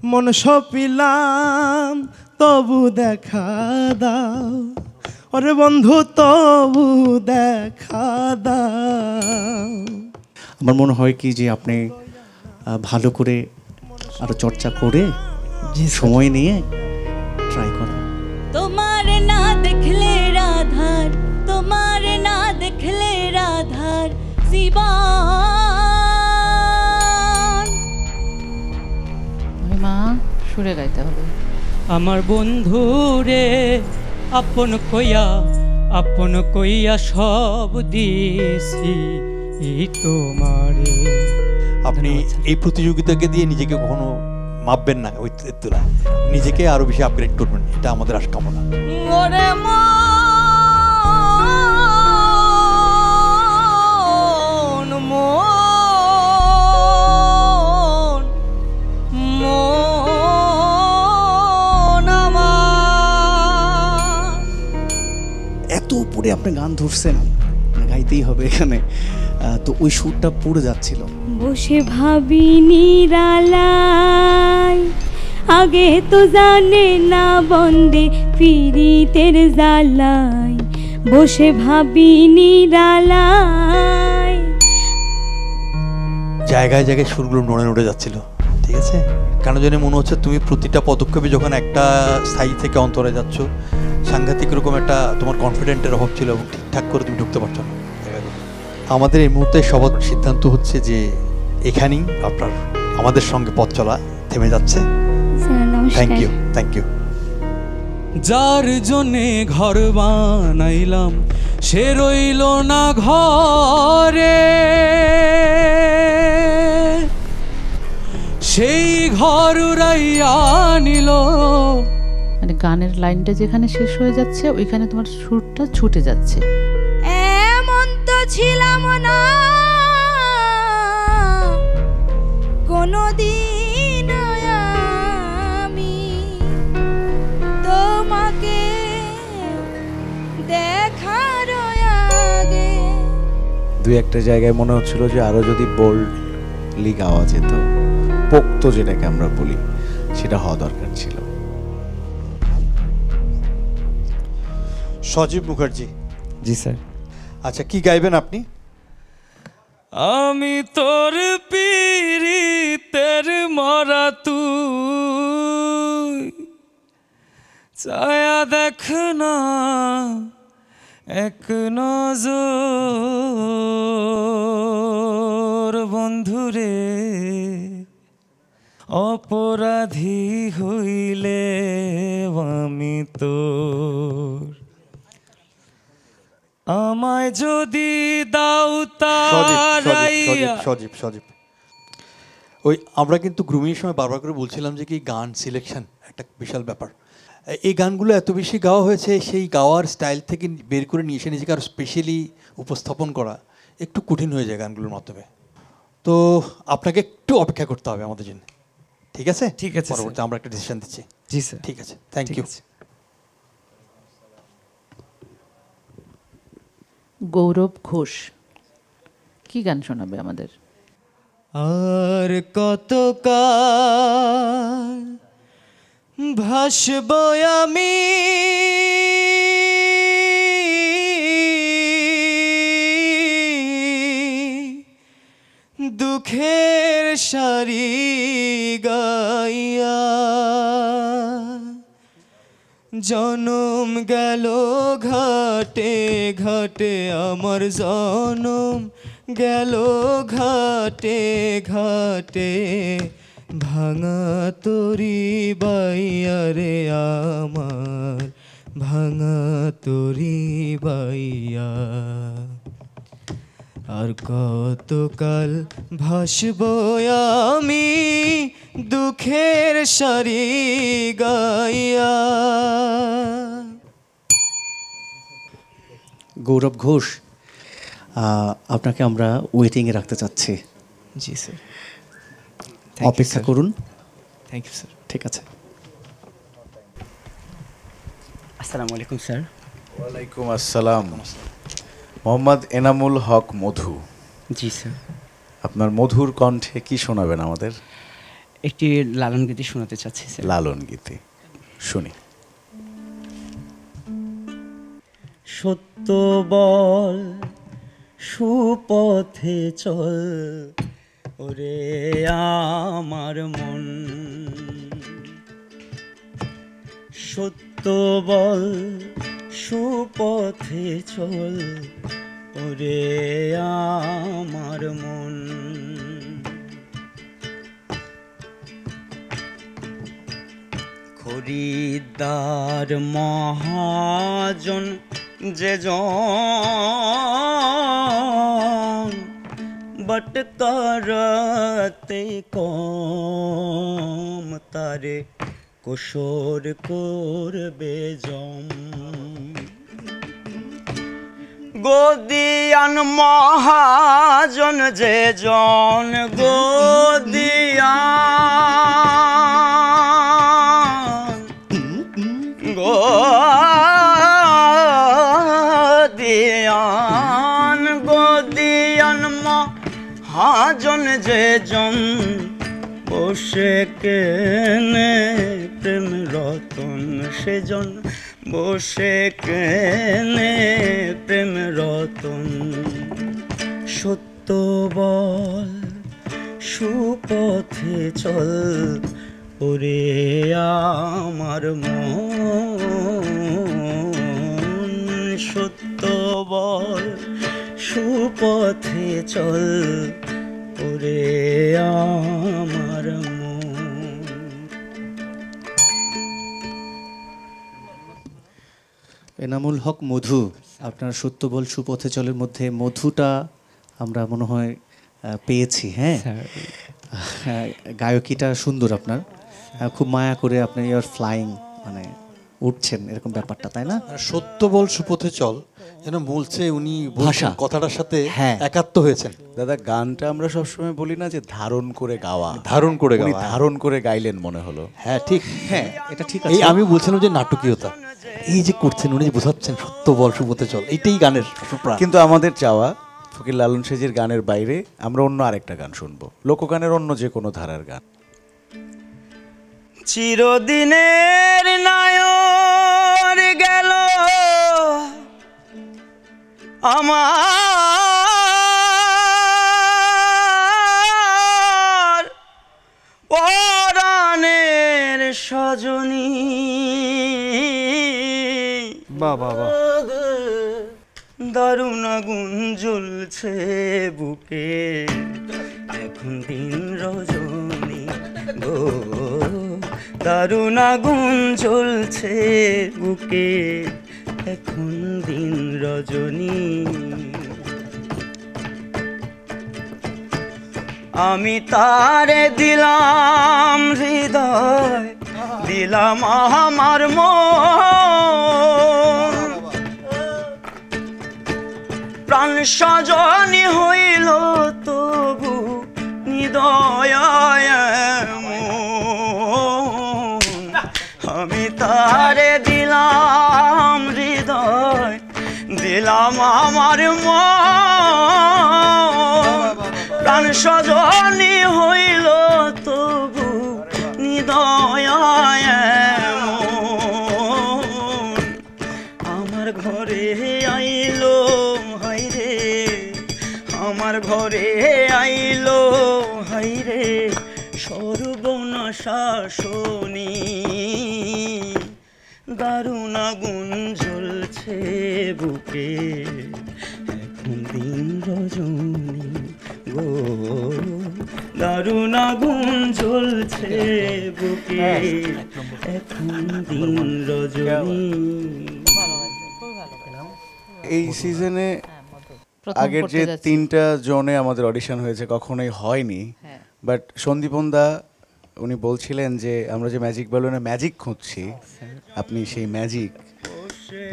মন সপিলাম তবু দেখা দাও, ওরে বন্ধু তবু দেখা দাও। আমার মনে হয় কি যে আপনি ভালো করে আরো চর্চা করে সময় নিয়ে ট্রাই করেন। তোমার না দেখলে রাধার, তোমার না দেখলে রাধার জীবন। মা সুরে গাইতে হবে। আমার বন্ধু রে আপন কইয়া সব দিয়েছি তোমারে। আপনি এই প্রতিযোগিতাকে দিয়ে নিজেকে কখনো মাপবেন না, ওই তুলা নিজেকে আরো বেশি আপগ্রেড করবেন, এটা আমাদের আশা কামনা। ওরে মন মন মন আমার। এত উপরে আপনি গান ধরছেন, গাইতেই হবে এখানে, তো ওই সুরটা পুরো যাচ্ছিল। বসে ভাবি নিরালাই, আগে তো জানে না বন্দে পীড়িতের জ্বালাই। বসে ভাবি নিরালাই। জায়গায় জায়গায় সুরগুলো নড়ে নড়ে যাচ্ছিল, ঠিক আছে? কেন জানি মনে হচ্ছে তুমি প্রতিটা পদক্ষেপে যখন একটা স্থায়ী থেকে অন্তরে যাচ্ছ, সাংঘাতিক রকম একটা তোমার কনফিডেন্টের অভাব ছিল এবং ঠিকঠাক করে তুমি ঢুকতে পারছো না। আমাদের এই মুহূর্তে সবার সিদ্ধান্ত হচ্ছে যে এখানেই আপনার আমাদের সঙ্গে পথ চলা থেমে যাচ্ছে। Thank you, thank you. যার জন্যে ঘর বানাইলাম সে রইল না ঘরে, সেই ঘর উড়াইয়া নিল। মানে গানের লাইনটা যেখানে শেষ হয়ে যাচ্ছে ওইখানে তোমার সুরটা ছুটে যাচ্ছে। এমন তো ছিলাম না কোনদিন আমি, তোমাকে দেখার আগে। দুই একটা জায়গায় মনে হচ্ছিল যে আরো যদি বোল্ডলি গাওয়া যেত, পোক্ত যেটাকে আমরা বলি, সেটা হওয়া দরকার ছিল। সজীব মুখার্জি। জি স্যার। আচ্ছা, কি গাইবেন আপনি? আমি তোর পীড়িতের মরা তুই, ছায়া দেখ না এক নজর বন্ধুরে, অপরাধী হইলে আমি তোর। আমায় যদি দাও তারাইয়া। সজীব, ওই আমরা কিন্তু গ্রুমিংয়ের সময় বারবার করে বলছিলাম যে কি গান সিলেকশন একটা বিশাল ব্যাপার। এই গানগুলো এত বেশি গাওয়া হয়েছে, সেই গাওয়ার স্টাইল থেকে বের করে নিয়ে এসে নিজেকে আরও স্পেশালি উপস্থাপন করা, একটু কঠিন হয়ে যায় গানগুলোর মাধ্যমে। তো আপনাকে একটু অপেক্ষা করতে হবে আমাদের জন্য, ঠিক আছে? ঠিক আছে, পরবর্তী আমরা একটা ডিসিশন দিচ্ছি। জি স্যার। ঠিক আছে, থ্যাংক ইউ। গৌরব ঘোষ কি গান শোনাবে আমাদের? আর কতকাল ভাসব আমি দুঃখের সারি গাইয়া, জনম গেল ঘাটে ঘাটে আমার জনম গেল ঘাটে ঘাটে, ভাঙা তরি বাইয়া রে আমার ভাঙা তরি বাইয়া। আর কতকাল ভাসব আমি দুঃখের সারি গাইয়া। গৌরব ঘোষ, আপনাকে আমরা ওয়েটিংয়ে রাখতে চাচ্ছি। জি স্যার, অপেক্ষা করুন। Thank you sir. ঠিক আছে। আসসালামু আলাইকুম স্যার। ওয়ালাইকুম আসসালাম। মোহাম্মদ এনামুল হক মধু। জি স্যার। আপনার মধুর কণ্ঠে কি শোনাবেন আমাদের? একটি লালন গীতি শোনাতে চাচ্ছি স্যার। লালন গীতি শুনি। সত্য বল সুপথে চল ওরে আমার মন, সত্য বল সুপথে চল ওরে আমার মন। খরিদ্দার মহাজন যে জন বটকারতে কম তারে কোশর করবে জম। গদিয়ান মহাজন যে জন গদিয়ান গদিয়ান গদিয়ান মহাজন যে জন বসে কেনে প্রেম রতন সেজন বসে কেনে প্রেম রতন। সত্য বল সুপথে চল ওরে আমার মন, সত্য বল সুপথে চল ওরে আমার মন। এনামুল হক মধু, আপনার সত্য বল সুপথে চলের মধ্যে মধুটা আমরা মনে হয় পেয়েছি। হ্যাঁ, গায়কিটা সুন্দর আপনার, খুব মায়া করে আপনি ইউর ফ্লাইং মানে উঠছেন এরকম ব্যাপারটা, তাই না? সত্য বল সুপথে চল যেন বলছে উনি ভাষা কথাটার সাথে একাত্ম হয়েছেন। দাদা গানটা আমরা সবসময় বলি না যে ধারণ করে গাওয়া, ধারণ করে গাওয়া, ধারণ করে গাইলেন মনে হলো। হ্যাঁ ঠিক, হ্যাঁ এটা ঠিক এই আমি বলছিলাম যে নাটকীয়তা এই যে করছেন উনি বোঝাচ্ছেন সত্য বল সুপথে চল, এইটাই গানের প্রাণ। কিন্তু আমাদের চাওয়া ফকির লালন সেজির গানের বাইরে আমরা অন্য আরেকটা গান শুনবো, লোকগানের অন্য যে কোনো ধারার গান। চিরদিনের নায়র গেল আমার পরাণের সজনী। বাবা দারুণ আগুন জ্বলছে বুকে এখন দিন রজনী গো, দারুণ আগুন জ্বলছে বুকে এখন দিন রজনী। আমি তারে দিলাম হৃদয় দিলাম আমার মন, প্রাণ সজনী হইল তবু হৃদয় আমি তারে দিলাম হৃদয়, দিলাম আমার মন, প্রাণ সজনী হইল তবু হৃদয় আমার ঘরে আইলো হাইরে, আমার ঘরে আইলো হাইরে সর্বনাশা শোনি, দারুণ আগুন জ্বলছে বুকে এখন দিন রজনী গো, দারুণ আগুন জ্বলছে বুকে এখন দিন রজনী। এই সিজনে আগের যে 3টা জোনে আমাদের অডিশন হয়েছে কখনোই হয়নি, বাট সন্দীপন দা উনি বলছিলেন যে আমরা যে ম্যাজিক ব্যালুনে ম্যাজিক খুঁজছি, আপনি সেই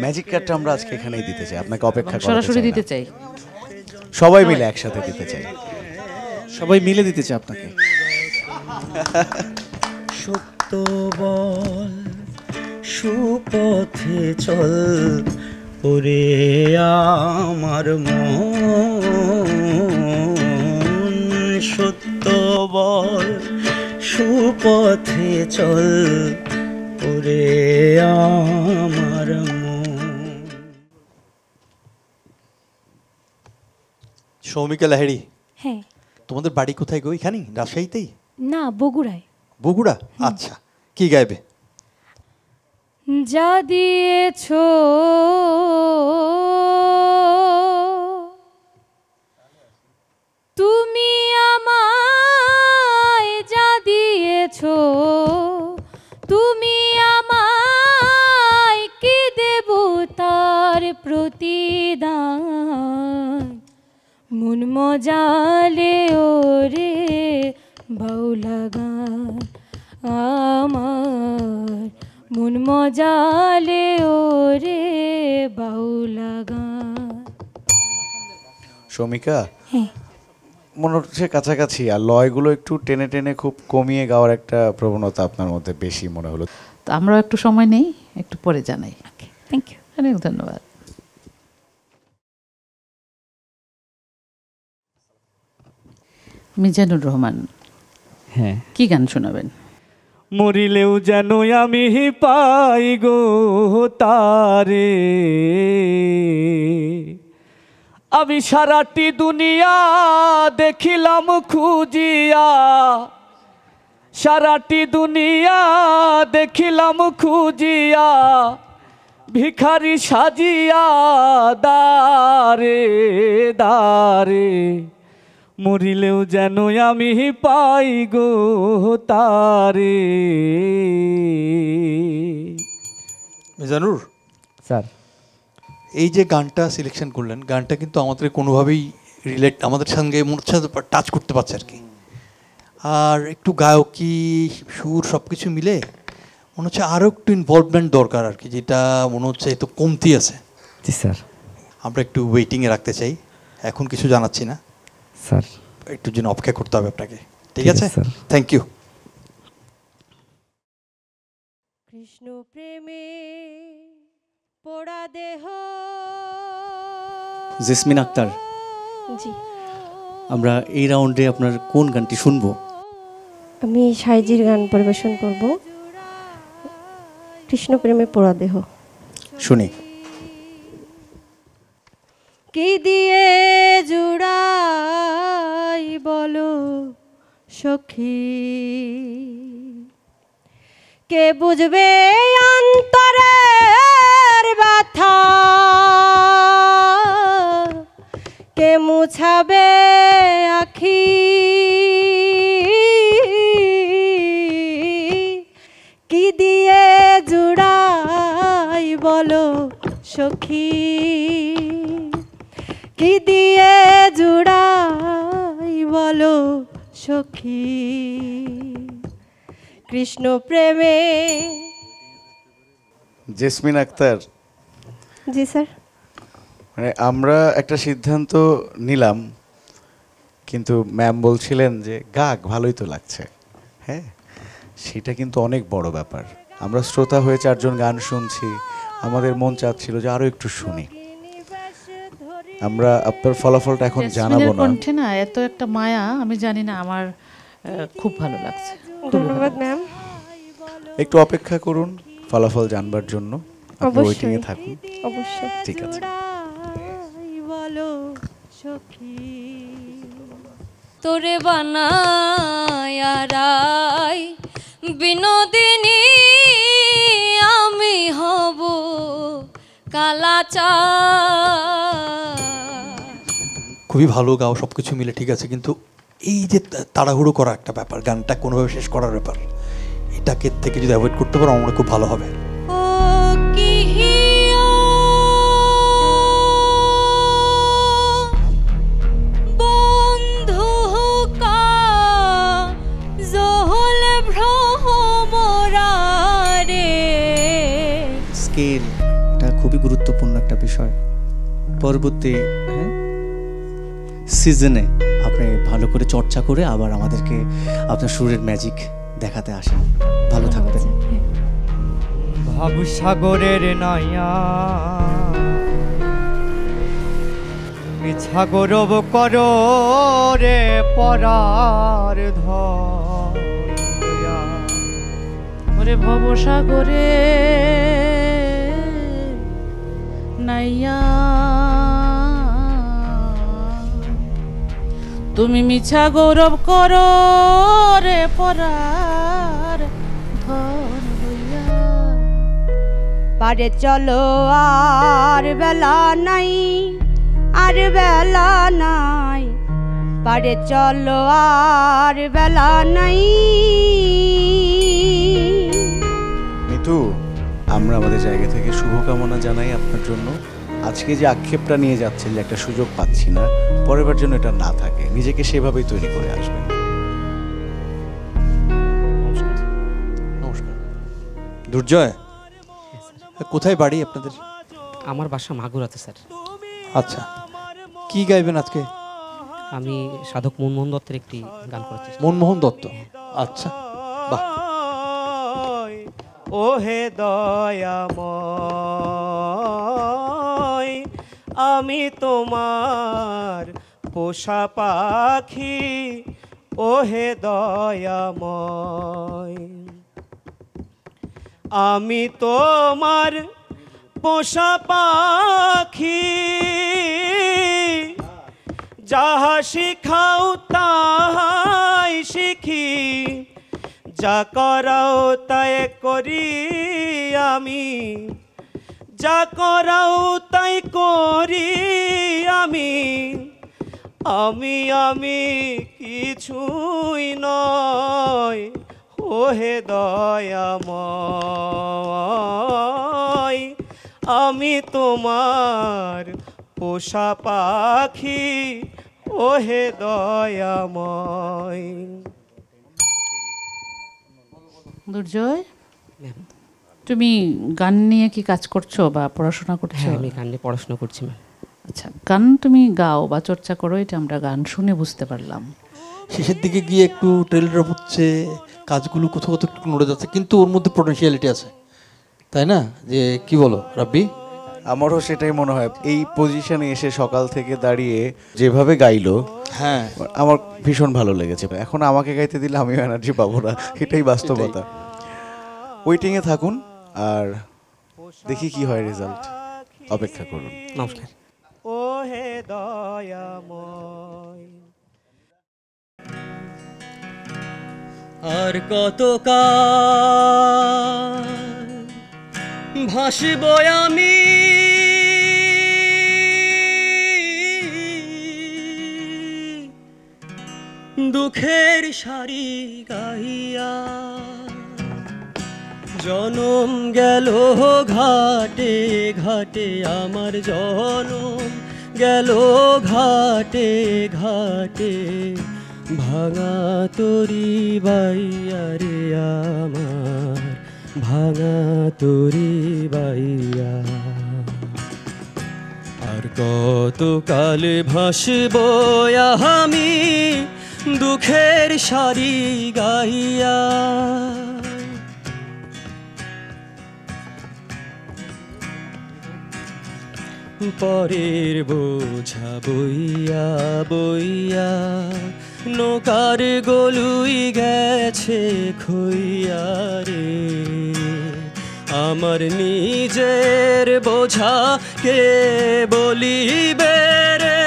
ম্যাজিক কার্ডটা আমরা আজকে এখানেই দিতে চাই, আপনাকে অপেক্ষা সরাসরি দিতে চাই, সবাই মিলে একসাথে দিতে চাই, সবাই মিলে দিতে চাই আপনাকে। সত্য বল সুপথে চল ওরে আমার মন, সত্য বল সুপথে চল ওরে আমার মন। সৌমিকা লাহিড়ী, হ্যাঁ। তোমাদের বাড়ি কোথায় গো? এখানেই রাজশাহীতেই? না, বগুড়ায়। বগুড়া, আচ্ছা। কি গাইবে? যা দিয়েছ তুমি আমায়, যা দিয়েছ তুমি আমায়, কি দেব তার প্রতিদান, মন মজালে ওরে বাউলা গান আমার, মন মজালে ওরে বাউলা গান। সৌমিকা, মনে হচ্ছে কাছাকাছি, আর লয়গুলো একটু টেনে টেনে খুব কমিয়ে গাওয়ার একটা প্রবণতা আপনার মধ্যে বেশি মনে হলো। তো আমরাও একটু সময় নেই, একটু পরে জানাই। থ্যাংক ইউ, অনেক ধন্যবাদ। মিজানুর রহমান, হ্যাঁ, কি গান শোনাবেন? মরিলেও যেন আমি পাই গো তারে, আমি সারাটি দুনিয়া দেখিলাম খুঁজিয়া, সারাটি দুনিয়া দেখিলাম খুঁজিয়া, ভিখারি সাজিয়া দারে দারে, মরিলেও যেন আমি পাই গো তারে। মিজানুর স্যার, এই যে গানটা সিলেকশন করলেন, গানটা কিন্তু আমাদের কোনোভাবেই আমাদের সঙ্গে মনে হচ্ছে টাচ করতে পারছে আর কি, আর একটু গায়কি সুর সব কিছু মিলে মনে হচ্ছে আরও একটু ইনভলভমেন্ট দরকার আর কি, যেটা মনে হচ্ছে একটু কমতি আছে। জি স্যার। আমরা একটু ওয়েটিংয়ে রাখতে চাই, এখন কিছু জানাচ্ছি না স্যার, একটু জন্য অপেক্ষা করতে হবে আপনাকে। ঠিক আছে স্যার, থ্যাংক ইউ। কৃষ্ণ প্রেমে পোড়া দেহ। জেসমিন আক্তার, জি, আমরা এই রাউন্ডে আপনার কোন গানটি শুনবো? আমি সাইজির গান পরিবেশন করব, কৃষ্ণ প্রেমে পোড়া দেহ। শুনি। কি দিয়ে জুড়াই বলো সখী, কে বুঝবে অন্তরের ব্যথা, কে মুছাবে আখি, কি দিয়ে জুড়াই বলো সখী, কি দিয়ে জুড়াই বলো সখী, কৃষ্ণ প্রেমে। জেসমিন আক্তার, জি স্যার। মানে আমরা একটা সিদ্ধান্ত নিলাম, কিন্তু ম্যাম বলছিলেন যে গাক ভালোই তো লাগছে। হ্যাঁ, সেটা কিন্তু অনেক বড় ব্যাপার। আমরা শ্রোতা হয়ে 4 জন গান শুনছি, আমাদের মন চাচ্ছিল যে আরো একটু শুনি। আমরা আপনার ফলাফলটা এখন জানাবো না। কণ্ঠে না এত একটা মায়া, আমি জানি না, আমার খুব ভালো লাগছে। ধন্যবাদ ম্যাম। একটু অপেক্ষা করুন ফলাফল জানবার জন্য, আপনি ওয়েটিং এ থাকুন। অবশ্যই, ঠিক আছে। তোরে বানায়ারাই বিনোদিনী আমি হব কালাচার। খুবই ভালো গাও, সব কিছু মিলে ঠিক আছে, কিন্তু এই যে তাড়াহুড়ো করা একটা ব্যাপার, গানটা কোনোভাবে শেষ করার ব্যাপার, এটাকে থেকে যদি অ্যাভয়েড করতে পারো আমার খুব ভালো হবে। স্কেল এটা খুবই গুরুত্বপূর্ণ একটা বিষয়। পরবর্তী সিজনে আপনি ভালো করে চর্চা করে আবার আমাদেরকে আপনার সুরের ম্যাজিক দেখাতে আসেন। ভালো থাকবেন। ভাবসাগরের নয়া মিছা গৌরব করো রে পরার ধয়া। ওরে ভবসাগরে নাইয়া তুমি মিছা গৌরব করো রে পরার ধন হইয়া। পারে চলো আর বেলা নাই, আর বেলা নাই, পারে চলো আর বেলা নাই। মিতু, আমরা আমাদের জায়গা থেকে শুভকামনা জানাই আপনার জন্য। আজকে যে আক্ষেপটা নিয়ে যাচ্ছেন যে একটা সুযোগ পাচ্ছি না, পরেরবার জন্য এটা না থাকে, নিজেকে সেভাবেই তৈরি করে আসবেন। নমস্কার। দুর্জয়, কোথায় বাড়ি আপনাদের? আমার বাসা মাগুরাতে স্যার। আচ্ছা, কি গাইবেন আজকে? আমি সাধক মনমোহন দত্তের একটি গান করেছি। মনমোহন দত্ত, আচ্ছা, বাহ। ওহে দয়াময় আমি তোমার পোষা পাখি, ওহে দয়াময় আমি তোমার পোষা পাখি, যাহা শিখাও তাহাই শিখি, যা করাও তাই করি আমি, যা করাও তাই করি আমি, আমি আমি কিছুই নয়, ওহে দয়াময় আমি তোমার পোষা পাখি, ওহে দয়াময়। দুর্জয়, তুমি গান নিয়ে কি কাজ করছো বা পড়াশোনা করছো? হ্যাঁ, আমি গান নিয়ে পড়াশোনা করছি ম্যাম। আচ্ছা, গান তুমি গাও বা চর্চা করো, এটা আমরা গান শুনে বুঝতে পারলাম। শেষের দিকে গিয়ে একটু ট্রেলার হচ্ছে, কাজগুলো কোথাও কোথাও একটু নড়ে যাচ্ছে, কিন্তু ওর মধ্যে পোটেনশিয়ালিটি আছে, তাই না? যে কি বলো রাব্বি? আমারও সেটাই মনে হয়। এই পজিশনে এসে সকাল থেকে দাঁড়িয়ে যেভাবে গাইলো, হ্যাঁ, আমার ভীষণ ভালো লেগেছে। এখন আমাকে গাইতে দিলে আমিও এনার্জি পাবো না, এটাই বাস্তবতা। ওয়েটিং এ থাকুন আর দেখি কি হয় রেজাল্ট, অপেক্ষা করুন। নমস্কার। ওহে দয়াময় আর কত কাল ভাসব আমি দুঃখের সারি গাইয়া, জনম গেল ঘাটে ঘাটে আমার জনম গেল ঘাটে ঘাটে, ভাঙা তরি বাইয়া রে আমার, ভাঙা তরি বাইয়া। আর কতকাল ভাসব আমি দুঃখের সারি গাইয়া। পরের বোঝা বইয়া বইয়া নৌকার গলুই গেছে খইয়া রে। আমার নিজের বোঝা কে বলিবে রে।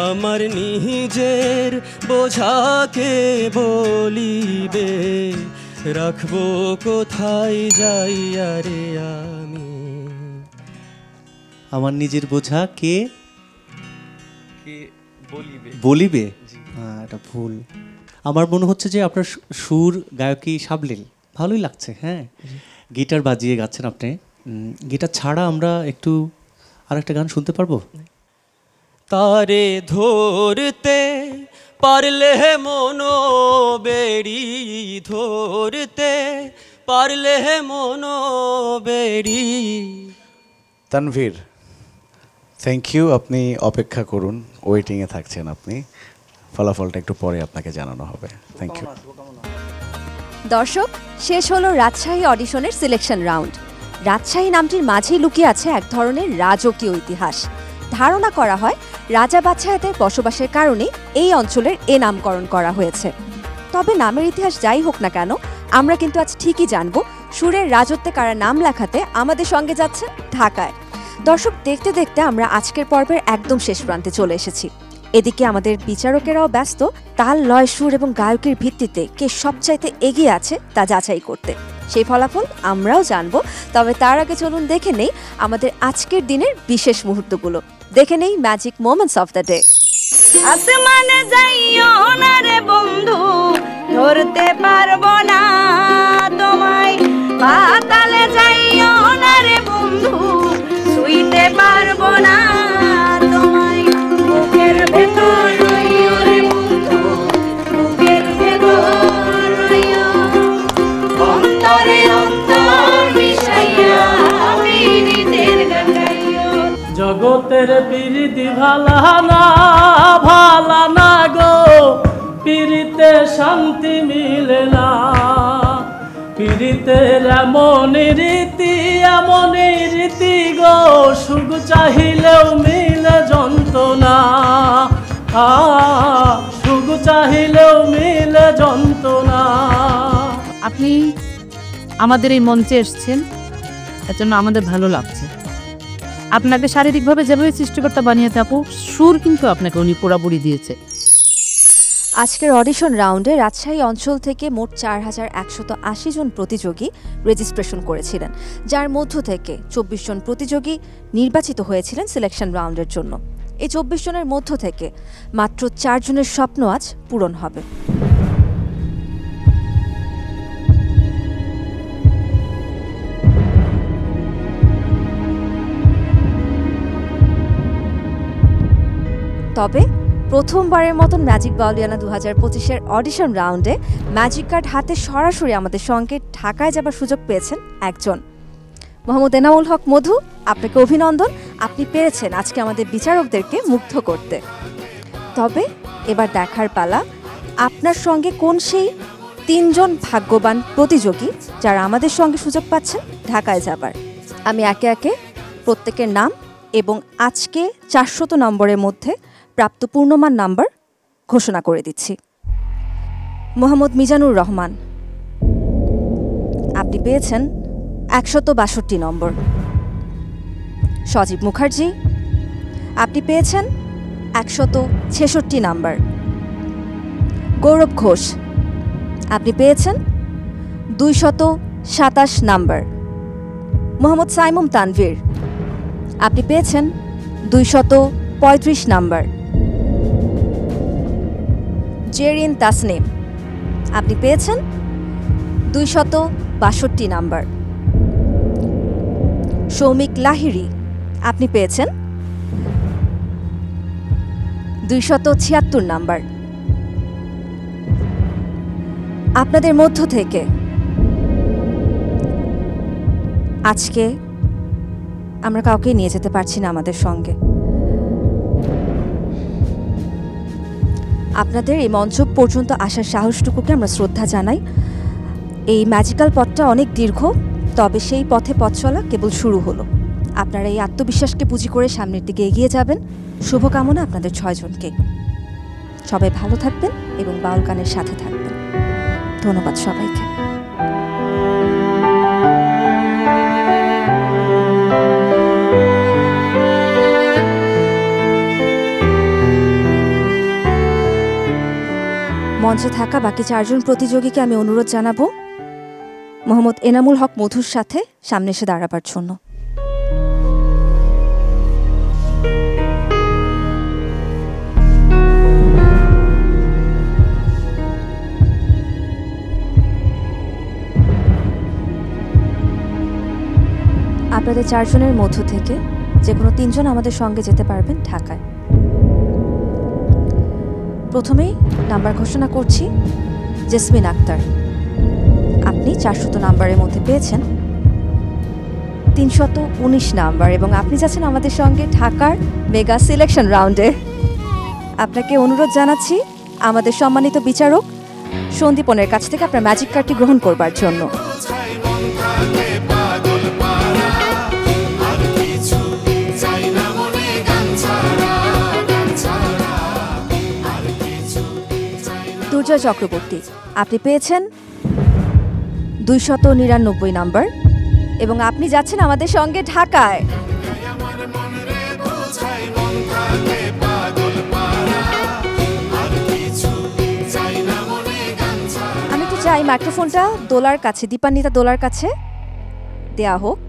আমার নিজের বোঝাকে বলিবে, রাখবো কোথায় যাইয়া রে আমি। আমার নিজের বোঝা কে বলিবে, এটা ভুল। আমার মনে হচ্ছে যে আপনার সুর গায়কী সাবলীল, ভালোই লাগছে। হ্যাঁ, গিটার বাজিয়ে গাচ্ছেন আপনি। গিটার ছাড়া আমরা একটু আরেকটা গান শুনতে পারবো? তারে ধরতে পারলে মনো বেড়ি, ধরতে পারলে মনো বেড়ি। Tanvir, thank you. আপনি অপেক্ষা করুন, ওয়েটিংয়ে থাকছেন আপনি। ফলাফলটা একটু পরে আপনাকে জানানো হবে। Thank you. দর্শক, শেষ হলো রাজশাহী অডিশনের সিলেকশন রাউন্ড। রাজশাহী নামটির মাঝেই লুকিয়ে আছে এক ধরনের রাজকীয় ইতিহাস। ধারণা করা হয় রাজা বাদশাহদের বসবাসের কারণে এই অঞ্চলের এ নামকরণ করা হয়েছে। তবে নামের ইতিহাস যাই হোক না কেন, আমরা কিন্তু আজ ঠিকই জানবো সুরের রাজত্বে কারা নাম লেখাতে আমাদের সঙ্গে যাচ্ছে ঢাকায়। দর্শক, দেখতে দেখতে আমরা আজকের পর্বের একদম শেষ প্রান্তে চলে এসেছি। এদিকে আমাদের বিচারকেরাও ব্যস্ত তাল, লয়, সুর এবং গায়কের ভিত্তিতে কে সবচাইতে এগিয়ে আছে তা যাচাই করতে। সেই ফলাফল আমরাও জানবো। তবে তার আগে চলুন দেখে নেই আমাদের আজকের দিনের বিশেষ মুহূর্তগুলো। দেখে নেই magic moments of the day. আসমানে যাইও না রে বন্ধু, ধরতে পারবো না তোমায়। পাতালে যাইও না রে বন্ধু, ছুঁইতে পারবো না তোমায়। বুকের ভেতর রইও রে বন্ধু, বুকের ভেতর রইও। অন্তরে অন্তর মিশাইয়া পীড়িতের গান গাইও। জগতের পীড়িতি ভালা না গো, পীড়িতে শান্তি মিলে না। পীড়িতের এমনই রীতি গো, সুখ চাহিলেও মিলে যন্ত্রণা। সুখ চাহিলেও মিলে যন্ত্রণা। আপনি আমাদের এই মঞ্চে এসেছেন, এর জন্য আমাদের ভালো লাগছে। আপনাকে শারীরিকভাবে যেভাবে সৃষ্টিকর্তা বানিয়েছে আপু, সুর কিন্তু আপনাকে উনি পুরাপুরি দিয়েছে। আজকের অডিশন রাউন্ডে রাজশাহী অঞ্চল থেকে মোট 4180 জন প্রতিযোগী রেজিস্ট্রেশন করেছিলেন, যার মধ্য থেকে 24 জন প্রতিযোগী নির্বাচিত হয়েছিলেন সিলেকশন রাউন্ডের জন্য। এই 24 জনের মধ্য থেকে মাত্র 4 জনের স্বপ্ন আজ পূরণ হবে। তবে প্রথমবারের মতন ম্যাজিক বাউলিয়ানা 2025-এর অডিশন রাউন্ডে ম্যাজিক কার্ড হাতে সরাসরি আমাদের সঙ্গে ঢাকায় যাবার সুযোগ পেয়েছেন একজন। মোহাম্মদ এনামুল হক মধু, আপনাকে অভিনন্দন। আপনি পেরেছেন আজকে আমাদের বিচারকদেরকে মুগ্ধ করতে। তবে এবার দেখার পালা আপনার সঙ্গে কোন সেই 3 জন ভাগ্যবান প্রতিযোগী যারা আমাদের সঙ্গে সুযোগ পাচ্ছেন ঢাকায় যাবার। আমি একে একে প্রত্যেকের নাম এবং আজকে 400 নম্বরের মধ্যে প্রাপ্ত পূর্ণমান নাম্বার ঘোষণা করে দিচ্ছি। মোহাম্মদ মিজানুর রহমান, আপনি পেয়েছেন 162 নম্বর। সজীব মুখার্জি, আপনি পেয়েছেন 166 নাম্বার। গৌরব ঘোষ, আপনি পেয়েছেন 227 নাম্বার। মোহাম্মদ সাইমুম তানভীর, আপনি পেয়েছেন 235 নাম্বার। জেরিন তাসনিম, আপনি পেয়েছেন 262 নাম্বার। সৌমিক লাহিড়ী, আপনি পেয়েছেন 276 নাম্বার। আপনাদের মধ্য থেকে আজকে আমরা কাউকে নিয়ে যেতে পারছি না আমাদের সঙ্গে। আপনাদের এই মঞ্চ পর্যন্ত আসার সাহসটুকুকে আমরা শ্রদ্ধা জানাই। এই ম্যাজিক্যাল পথটা অনেক দীর্ঘ, তবে সেই পথে পথ চলা কেবল শুরু হলো। আপনারা এই আত্মবিশ্বাসকে পুঁজি করে সামনের দিকে এগিয়ে যাবেন। শুভকামনা আপনাদের 6 জনকে। সবাই ভালো থাকবেন এবং বাউল গানের সাথে থাকবেন। ধন্যবাদ সবাইকে। মঞ্চে থাকা বাকি 4 জন প্রতিযোগীকে আমি অনুরোধ জানাবো মোহাম্মদ এনামুল হক মধুর সাথে সামনে এসে দাঁড়াবার জন্য। আপনাদের 4 জনের মধ্য থেকে যে কোনো 3 জন আমাদের সঙ্গে যেতে পারবেন ঢাকায়। প্রথমেই নাম্বার ঘোষণা করছি জেসমিন আক্তার। আপনি 400 নাম্বারের মধ্যে পেয়েছেন 319 নাম্বার এবং আপনি যাচ্ছেন আমাদের সঙ্গে ঢাকার মেগা সিলেকশন রাউন্ডে। আপনাকে অনুরোধ জানাচ্ছি আমাদের সম্মানিত বিচারক সন্দীপনের কাছ থেকে আপনার ম্যাজিক কার্ডটি গ্রহণ করবার জন্য। দুর্জয় চক্রবর্তী, আপনি পেয়েছেন 299 নাম্বার এবং আপনি যাচ্ছেন আমাদের সঙ্গে ঢাকায়। আমি একটু চাই মাইক্রোফোনটা দোলার কাছে, দীপান্বিতা দোলার কাছে দেয়া হোক।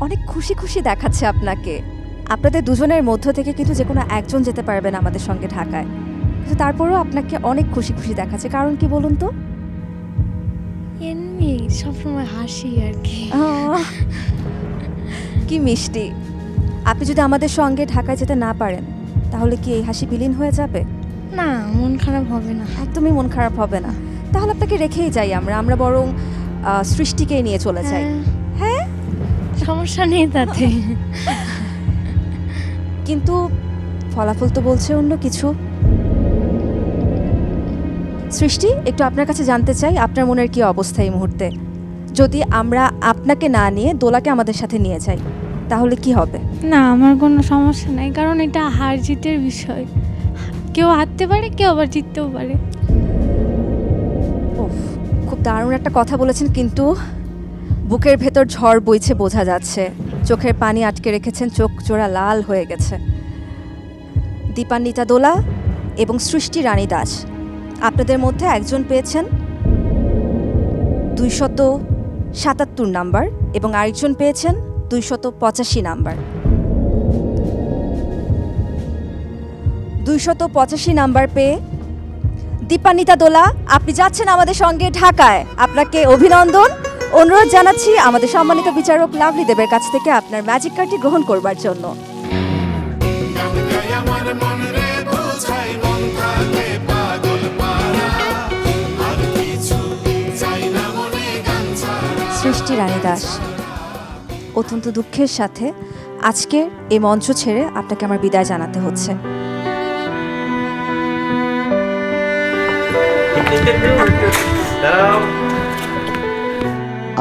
অনেক খুশি খুশি দেখাচ্ছে আপনাকে। আপনাদের দুজনের মধ্য থেকে কিন্তু যে কোনো একজন যেতে পারবেন আমাদের সঙ্গে ঢাকায়, কিন্তু তারপরেও আপনাকে অনেক খুশি খুশি দেখাচ্ছে। কারণ কি বলুন তো? এমনি সবসময় হাসি আর কি। কি মিষ্টি। আপনি যদি আমাদের সঙ্গে ঢাকায় যেতে না পারেন তাহলে কি এই হাসি বিলীন হয়ে যাবে? না, মন খারাপ হবে না। একদমই মন খারাপ হবে না। তাহলে আপনাকে রেখেই যাই আমরা বরং সৃষ্টিকে নিয়ে চলে যাই। হ্যাঁ, সমস্যা নেই তাতে। কিন্তু ফলাফল তো বলছে অন্য কিছু। সৃষ্টি, একটু আপনার কাছে জানতে চাই আপনার মনের কি অবস্থা এই মুহূর্তে? যদি আমরা আপনাকে না নিয়ে দোলাকে আমাদের সাথে নিয়ে যাই তাহলে কি হবে? না, আমার কোনো সমস্যা নাই, কারণ এটা হার জিতের বিষয়। কেউ হারতে পারে, কেউ আবার জিততেও পারে। খুব দারুণ একটা কথা বলেছেন, কিন্তু বুকের ভেতর ঝড় বইছে বোঝা যাচ্ছে। চোখের পানি আটকে রেখেছেন, চোখ জোড়া লাল হয়ে গেছে। দীপান্বিতা দোলা এবং সৃষ্টি রানী দাস, আপনাদের মধ্যে একজন পেয়েছেন 277 নাম্বার এবং আরেকজন পেয়েছেন 285 নাম্বার। 285 নাম্বার পেয়ে দীপান্বিতা দোলা আপনি যাচ্ছেন আমাদের সঙ্গে ঢাকায়। আপনাকে অভিনন্দন। অনুরোধ জানাচ্ছি আমাদের সম্মানিত বিচারক লাভলি দেবের কাছ থেকে আপনার ম্যাজিক কার্ডটি গ্রহণ করবার জন্য। সৃষ্টি রানী দাস, অত্যন্ত দুঃখের সাথে আজকের এই মঞ্চ ছেড়ে আপনাকে আমার বিদায় জানাতে হচ্ছে।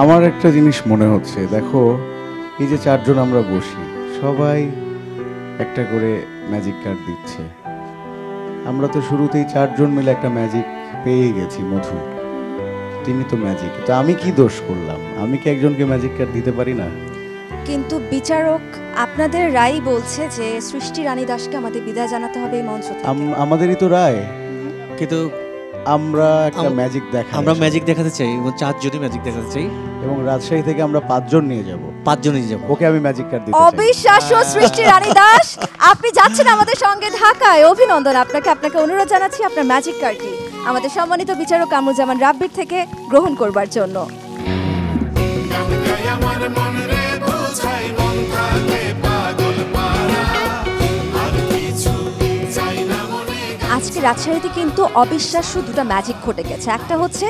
আমার একটা জিনিস মনে হচ্ছে, দেখো এই যে 4 জন আমরা বসি, সবাই একটা করে ম্যাজিক কার্ড দিচ্ছে। আমরা তো শুরুতেই 4 জন মিলে একটা ম্যাজিক পেয়ে গেছি। মধু, তিনি তো ম্যাজিক, তো আমি কি দোষ করলাম? আমি কি একজনকে ম্যাজিক কার্ড দিতে পারি না? কিন্তু বিচারক আপনাদের রায় বলছে যে সৃষ্টি রানী দাসকে আমাদের বিদায় জানাতে হবে এই মঞ্চ থেকে। আমাদেরই তো রায়, কিন্তু আমরা একটা ম্যাজিক আমরা ম্যাজিক দেখাতে চাই এবং 4 জনই ম্যাজিক দেখাতে চাই এবং রাজশাহী থেকে আমরা 5 জন নিয়ে যাব। 5 জনই যাব। ওকে আমি ম্যাজিক কার্ড দিতে চাই। অবিশ্বাস্য সৃষ্টি রানী দাস, আপনি যাচ্ছেন আমাদের সঙ্গে ঢাকায়। অভিনন্দন আপনাকে। আপনাকে অনুরোধ জানাচ্ছি আপনার ম্যাজিক কার্ডটি আমাদের সম্মানিত বিচারক কামরুজ্জামান রাব্বির থেকে গ্রহণ করবার জন্য। আজকের রাজশাহীতে কিন্তু অবিশ্বাস্য দুটো ম্যাজিক ঘটে গেছে। একটা হচ্ছে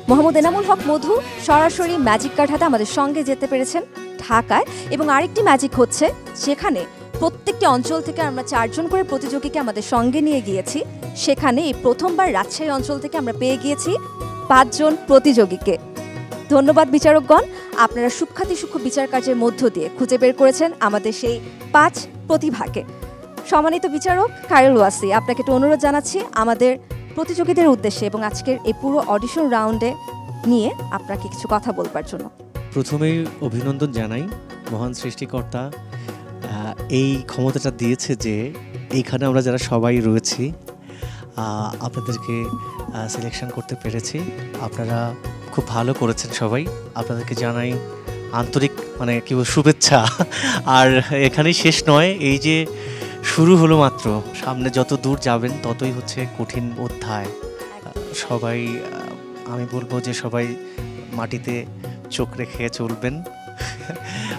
মোহাম্মদ এনামুল হক মধু সরাসরি ম্যাজিক কার্ড হাতে আমাদের সঙ্গে যেতে পেরেছেন ঢাকায়, এবং আরেকটি ম্যাজিক হচ্ছে সেখানে প্রত্যেকটি অঞ্চল থেকে আমরা 4 জন করে প্রতিযোগীকে আমাদের সঙ্গে নিয়ে গিয়েছি। সেখানে এই প্রথমবার রাজশাহী অঞ্চল থেকে আমরা পেয়ে গিয়েছি 5 জন প্রতিযোগীকে। ধন্যবাদ বিচারকগণ, আপনারা সূক্ষ্মাতি সূক্ষ্ম বিচার কার্যের মধ্য দিয়ে খুঁজে বের করেছেন আমাদের সেই 5 প্রতিভাকে। সম্মানিত বিচারক খায়রুল ওয়াসি, আপনাকে একটু অনুরোধ জানাচ্ছি আমাদের প্রতিযোগীদের উদ্দেশ্যে এবং আজকের এই পুরো অডিশন রাউন্ডে নিয়ে আপনাকে কিছু কথা বলবার জন্য। প্রথমেই অভিনন্দন জানাই, মহান সৃষ্টিকর্তা এই ক্ষমতাটা দিয়েছে যে এইখানে আমরা যারা সবাই রয়েছি আপনাদেরকে সিলেকশন করতে পেরেছি। আপনারা খুব ভালো করেছেন সবাই, আপনাদেরকে জানাই আন্তরিক কি শুভেচ্ছা। আর এখানেই শেষ নয়, এই যে শুরু হলো মাত্র, সামনে যত দূর যাবেন ততই হচ্ছে কঠিন অধ্যায়। সবাই আমি বলবো যে সবাই মাটিতে চোখ রেখে চলবেন,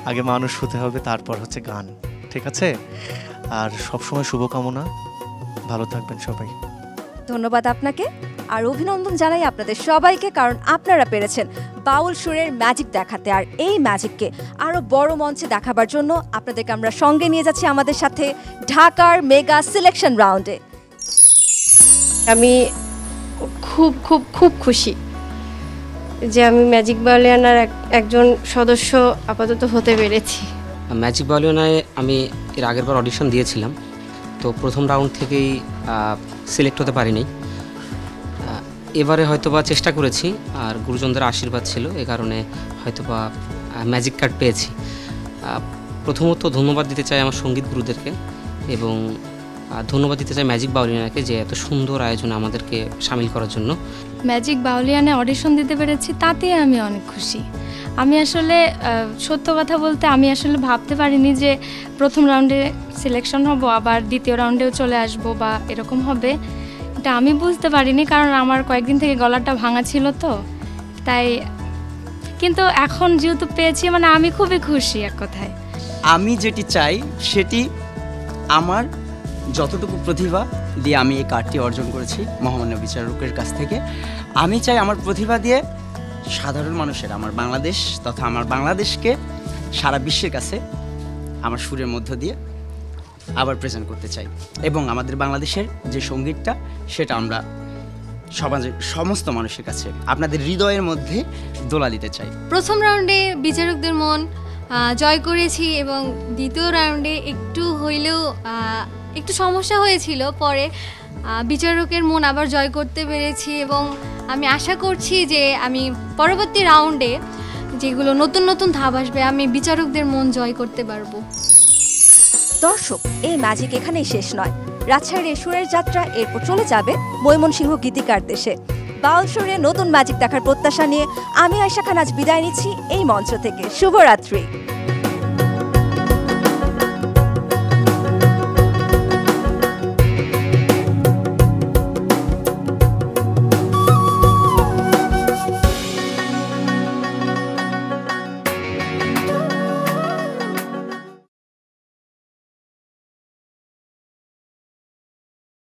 আগে মানুষ হতে হবে, তারপর হচ্ছে গান, ঠিক আছে? আর সবসময় শুভকামনা, ভালো থাকবেন সবাই। ধন্যবাদ আপনাকে, আর অভিনন্দন জানাই আপনাদের সবাইকে, কারণ আপনারা পেরেছেন বাউল সুরের ম্যাজিক দেখাতে। আর এই ম্যাজিককে আরও বড় মঞ্চে দেখাবার জন্য আপনাদেরকে আমরা সঙ্গে নিয়ে যাচ্ছি আমাদের সাথে ঢাকার মেগা সিলেকশন রাউন্ডে। আমি খুব খুব খুব খুশি যে আমি ম্যাজিক বাউলিয়ানার একজন সদস্য আপাতত হতে পেরেছি। ম্যাজিক বাউলিয়ানায় আমি এর আগেরবার অডিশন দিয়েছিলাম, তো প্রথম রাউন্ড থেকেই সিলেক্ট হতে পারিনি। এবারে হয়তোবা চেষ্টা করেছি, আর গুরুজনদের আশীর্বাদ ছিল, এ কারণে হয়তোবা ম্যাজিক কার্ড পেয়েছি। প্রথমত ধন্যবাদ দিতে চাই আমার সঙ্গীত গুরুদেরকে, এবং ধন্যবাদ দিতে চাই ম্যাজিক বাউলিয়ানাকে যে এত সুন্দর আয়োজনে আমাদেরকে সামিল করার জন্য। ম্যাজিক বাউলিয়ানে অডিশন দিতে পেরেছি, তাতে আমি অনেক খুশি। আমি আসলে সত্য কথা বলতে আমি আসলে ভাবতে পারিনি যে প্রথম রাউন্ডে সিলেকশন হব, আবার দ্বিতীয় রাউন্ডেও চলে আসব বা এরকম হবে, এটা আমি বুঝতে পারিনি, কারণ আমার কয়েকদিন থেকে গলাটা ভাঙা ছিল তো তাই। কিন্তু এখন যেহেতু পেয়েছি আমি খুবই খুশি। এক কথায় আমি যেটি চাই সেটি আমার যতটুকু প্রতিভা দিয়ে আমি এই কার্ডটি অর্জন করেছি মহামান্য বিচারকের কাছ থেকে, আমি চাই আমার প্রতিভা দিয়ে সাধারণ মানুষের, আমার বাংলাদেশ তথা আমার বাংলাদেশকে সারা বিশ্বের কাছে আমার সুরের মধ্য দিয়ে আবার প্রেজেন্ট করতে চাই, এবং আমাদের বাংলাদেশের যে সঙ্গীতটা সেটা আমরা সমাজের সমস্ত মানুষের কাছে আপনাদের হৃদয়ের মধ্যে দোলা দিতে চাই। প্রথম রাউন্ডে বিচারকদের মন জয় করেছি, এবং দ্বিতীয় রাউন্ডে একটু হইলেও একটু সমস্যা হয়েছিল, পরে বিচারকের মন আবার জয় করতে পেরেছি, এবং আমি আশা করছি যে আমি পরবর্তী রাউন্ডে যেগুলো নতুন নতুন ধাপ আসবে আমি বিচারকদের মন জয় করতে পারবো। দর্শক, এই ম্যাজিক এখানেই শেষ নয়। রাজশাহীর সুরের যাত্রা এরপর চলে যাবে ময়মনসিংহ গীতিকার দেশে। বাউল সুরে নতুন ম্যাজিক দেখার প্রত্যাশা নিয়ে আমি আয়েশা খান আজ বিদায় নিচ্ছি এই মঞ্চ থেকে। শুভরাত্রি।